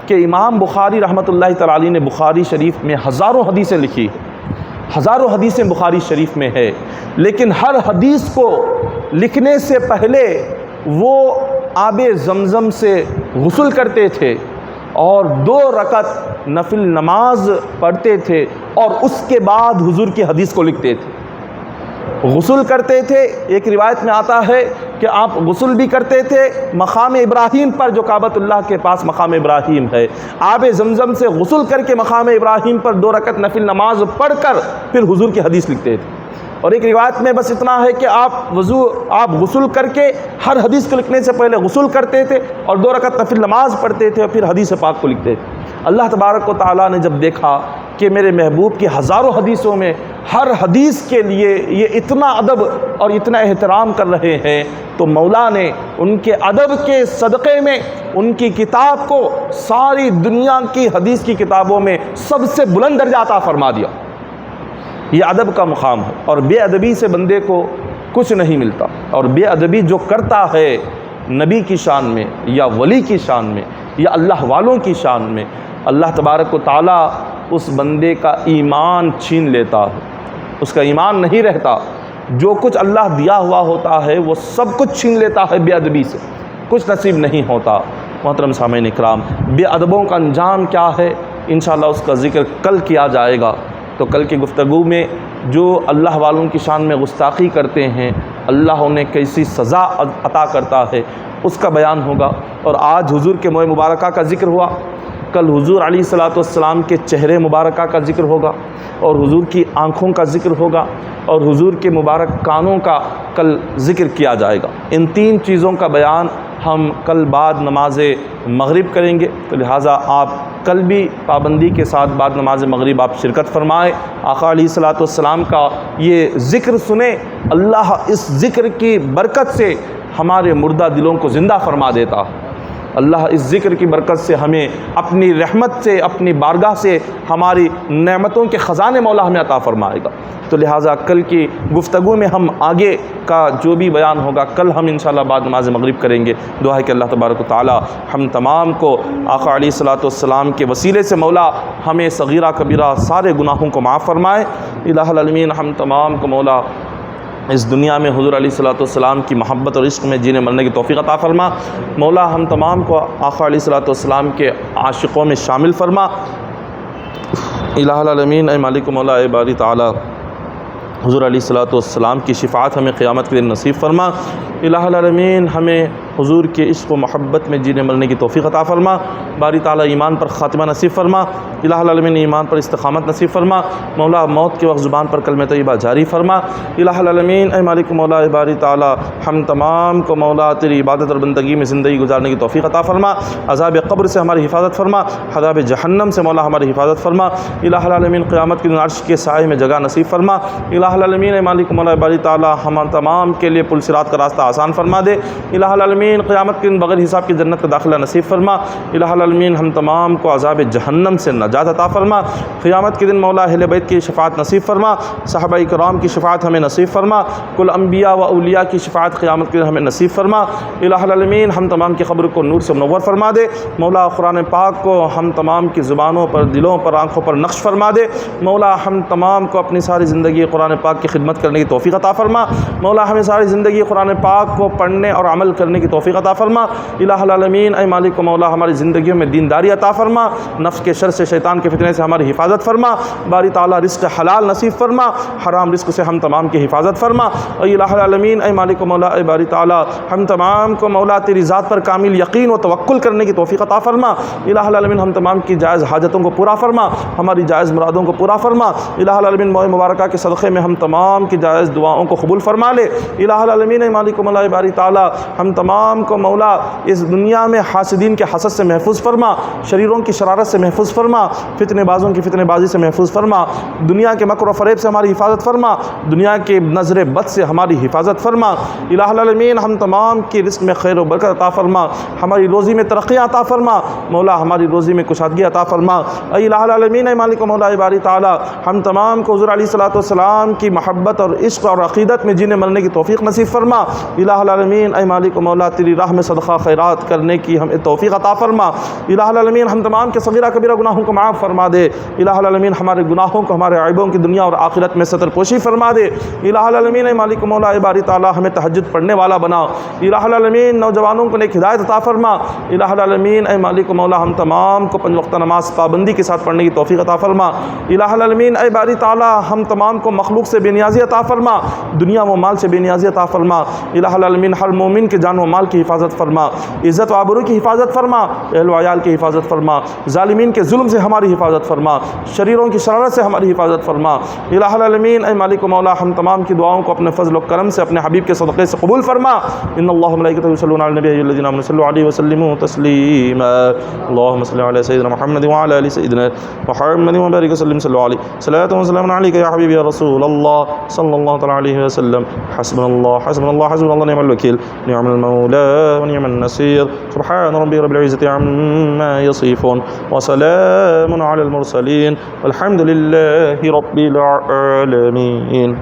کہ امام بخاری رحمۃ اللہ تعالی علیہ نے بخاری شریف میں ہزاروں حدیثیں لکھی، ہزاروں حدیثیں بخاری شریف میں ہے، لیکن ہر حدیث کو لکھنے سے پہلے وہ آب زمزم سے غسل کرتے تھے اور 2 رکعت نفل نماز پڑھتے تھے اور اس کے بعد حضور کی حدیث کو لکھتے تھے۔ غسل کرتے تھے، ایک روایت میں آتا ہے کہ آپ غسل بھی کرتے تھے مقام ابراہیم پر، جو کعبۃ اللہ کے پاس مقام ابراہیم ہے، آب زمزم سے غسل کر کے مقام ابراہیم پر 2 رکعت نفل نماز پڑھ کر پھر حضور کی حدیث لکھتے تھے۔ اور ایک روایت میں بس اتنا ہے کہ آپ غسل کر کے ہر حدیث کو لکھنے سے پہلے غسل کرتے تھے اور 2 رکعت نفل نماز پڑھتے تھے اور پھر حدیث پاک کو لکھتے تھے۔ اللہ تبارک و تعالیٰ نے جب دیکھا کہ میرے محبوب کی ہزاروں حدیثوں میں ہر حدیث کے لیے یہ اتنا ادب اور اتنا احترام کر رہے ہیں، تو مولا نے ان کے ادب کے صدقے میں ان کی کتاب کو ساری دنیا کی حدیث کی کتابوں میں سب سے بلند درجہ عطا فرما دیا۔ یہ ادب کا مقام ہے، اور بے ادبی سے بندے کو کچھ نہیں ملتا، اور بے ادبی جو کرتا ہے نبی کی شان میں یا ولی کی شان میں یا اللہ والوں کی شان میں، اللہ تبارک و تعالیٰ اس بندے کا ایمان چھین لیتا ہے، اس کا ایمان نہیں رہتا۔ جو کچھ اللہ دیا ہوا ہوتا ہے وہ سب کچھ چھین لیتا ہے بے ادبی سے، کچھ نصیب نہیں ہوتا۔ محترم سامعین اکرام، بے ادبوں کا انجام کیا ہے انشاءاللہ اس کا ذکر کل کیا جائے گا۔ تو کل کی گفتگو میں جو اللہ والوں کی شان میں گستاخی کرتے ہیں اللہ انہیں کیسی سزا عطا کرتا ہے اس کا بیان ہوگا۔ اور آج حضور کے موئے مبارکہ کا ذکر ہوا، کل حضور علیہ الصلوۃ والسلام کے چہرے مبارکہ کا ذکر ہوگا، اور حضور کی آنکھوں کا ذکر ہوگا، اور حضور کے مبارک کانوں کا کل ذکر کیا جائے گا۔ ان 3 چیزوں کا بیان ہم کل بعد نماز مغرب کریں گے، تو لہٰذا آپ کل بھی پابندی کے ساتھ بعد نماز مغرب آپ شرکت فرمائیں، آقا علیہ الصلوۃ والسلام کا یہ ذکر سنیں۔ اللہ اس ذکر کی برکت سے ہمارے مردہ دلوں کو زندہ فرما دیتا ہے۔ اللہ اس ذکر کی برکت سے ہمیں اپنی رحمت سے، اپنی بارگاہ سے ہماری نعمتوں کے خزانے مولا ہمیں عطا فرمائے گا۔ تو لہٰذا کل کی گفتگو میں ہم آگے کا جو بھی بیان ہوگا کل ہم انشاءاللہ بعد نماز مغرب کریں گے۔ دعا ہے کہ اللہ تبارک و تعالی ہم تمام کو آقا علیہ الصلوۃ والسلام کے وسیلے سے مولا ہمیں صغیرہ کبیرہ سارے گناہوں کو معاف فرمائے۔ الہ العالمین ہم تمام کو مولا اس دنیا میں حضور علیہ الصلوۃ والسلام کی محبت اور عشق میں جینے مرنے کی توفیق عطا فرما۔ مولا ہم تمام کو آقا علیہ الصلوۃ والسلام کے عاشقوں میں شامل فرما۔ الہ العالمین اے مالک مولا اے باری تعالی حضور علیہ الصلوۃ والسلام کی شفاعت ہمیں قیامت کے دن نصیب فرما۔ الہ العالمین ہمیں حضور کے عشق و محبت میں جینے مرنے کی توفیق عطا فرما۔ باری تعالیٰ ایمان پر خاتمہ نصیب فرما۔ الہ العالمین ایمان پر استقامت نصیب فرما۔ مولا موت کے وقت زبان پر کلمہ طیبہ جاری فرما۔ الہ العالمین اے مالک مولا اے باری تعالیٰ ہم تمام کو مولا تیری عبادت اور بندگی میں زندگی گزارنے کی توفیق عطا فرما۔ عذاب قبر سے ہماری حفاظت فرما، عذاب جہنم سے مولا ہماری حفاظت فرما۔ الہ العالمین قیامت کے دن عرش کے سائے میں جگہ نصیب فرما۔ الہ العالمین اے مالک مولا اے باری تعالیٰ ہم تمام کے لیے پل صراط کا راستہ آسان فرما دے۔ الہ العالمین العالمین قیامت کے دن بغیر حساب کی جنت کا داخلہ نصیب فرما۔ الہ العالمین ہم تمام کو عذاب جہنم سے نجات عطا فرما۔ قیامت کے دن مولا اہل بیت کی شفاعت نصیب فرما، صحابہ کرام کی شفاعت ہمیں نصیب فرما، کل انبیاء و اولیاء کی شفاعت قیامت کے دن ہمیں نصیب فرما۔ الہ العالمین ہم تمام کی قبر کو نور سے منور فرما دے۔ مولا قرآن پاک کو ہم تمام کی زبانوں پر، دلوں پر، آنکھوں پر نقش فرما دے۔ مولا ہم تمام کو اپنی ساری زندگی قرآن پاک کی خدمت کرنے کی توفیق عطا فرما۔ مولا ہمیں ساری زندگی قرآن پاک کو پڑھنے اور عمل کرنے کی توفیق عطا فرما۔ الہ العالمین اے مالک و مولا ہماری زندگیوں میں دینداری عطا فرما، نفس کے شر سے، شیطان کے فتنے سے ہماری حفاظت فرما۔ باری تعالیٰ رزق حلال نصیب فرما، حرام رزق سے ہم تمام کی حفاظت فرما۔ اے الہ العالمین اے مالک و مولا اے باری تعالیٰ ہم تمام کو مولا تیری ذات پر کامل یقین و توکل کرنے کی توفیق عطا فرما۔ الہ العالمین ہم تمام کی جائز حاجتوں کو پورا فرما، ہماری جائز مرادوں کو پورا فرما۔ الہ العالمین موئے مبارکہ کے صدقے میں ہم تمام کی جائز دعاؤں کو قبول فرما لے۔ الہ العالمین اے مالک و مولا اے باری تعالیٰ ہم تمام کو مولا اس دنیا میں حاسدین کے حسد سے محفوظ فرما، شریروں کی شرارت سے محفوظ فرما، فتنے بازوں کی فتنے بازی سے محفوظ فرما، دنیا کے مکر و فریب سے ہماری حفاظت فرما، دنیا کے نظر بد سے ہماری حفاظت فرما۔ الہ العالمین ہم تمام کی رزق میں خیر و برکت عطا فرما، ہماری روزی میں ترقی عطا فرما، مولا ہماری روزی میں کشادگی عطا فرما۔ اے الہ العالمین اے مالک و مولا اے باری تعالیٰ ہم تمام کو حضور علیہ الصلوۃ والسلام کی محبت اور عشق اور عقیدت میں جینے مرنے کی توفیق نصیب فرما۔ الہ العالمین اے مالک و مولا تیری راہ میں صدقہ خیرات کرنے کی ہمیں توفیق عطا فرما۔ الہ العالمین ہم تمام کے صغیرہ کبیرہ گناہوں کو معاف فرما دے۔ الہ العالمین ہمارے گناہوں کو، ہمارے عیبوں کی دنیا اور آخرت میں ستر پوشی فرما دے۔ الہ العالمین اے مالک و مولا اے باری تعالیٰ ہمیں تہجد پڑھنے والا بنا۔ الہ العالمین نوجوانوں کو نیک ہدایت عطا فرما۔ الہ العالمین اے مالک و مولا ہم تمام کو 5 وقتہ نماز پابندی کے ساتھ پڑھنے کی توفیق عطا فرما۔ الہ العالمین اے باری تعالیٰ ہم تمام کو مخلوق سے بے نیازی عطا فرما، دنیا و مال سے بے نیازی عطا فرما۔ الہ العالمین ہر مومن کے جان و مال کی حفاظت فرما، عزت و آبرو کی حفاظت فرما، اہل و عیال کی حفاظت فرما، ظالمین کے ظلم سے ہماری حفاظت فرما، شریروں کی شرارت سے ہماری حفاظت فرما۔ الہ العالمین اے مالک و مولا ہم تمام کی دعاؤں کو اپنے فضل و کرم سے، اپنے حبیب کے صدقے سے قبول فرما۔ ان اللہ و ملائکتہ یصلون علی النبی الذین آمنوا صلوا علیہ وسلموا تسلیما۔ اللهم صل علی سیدنا محمد وعلى آل سیدنا محمد وبارک وسلم صلوا علیہ صلاۃ و سلام علیک یا حبیبی یا رسول اللہ صلی اللہ تعالی علیہ وسلم۔ حسبنا اللہ حسبنا اللہ حسبنا اللہ نعم الوکیل نعم المولا ونعم النصیر۔ سبحان ربی رب العزۃ عما یصفون وسلام علی المرسلین والحمد للہ رب العالمین۔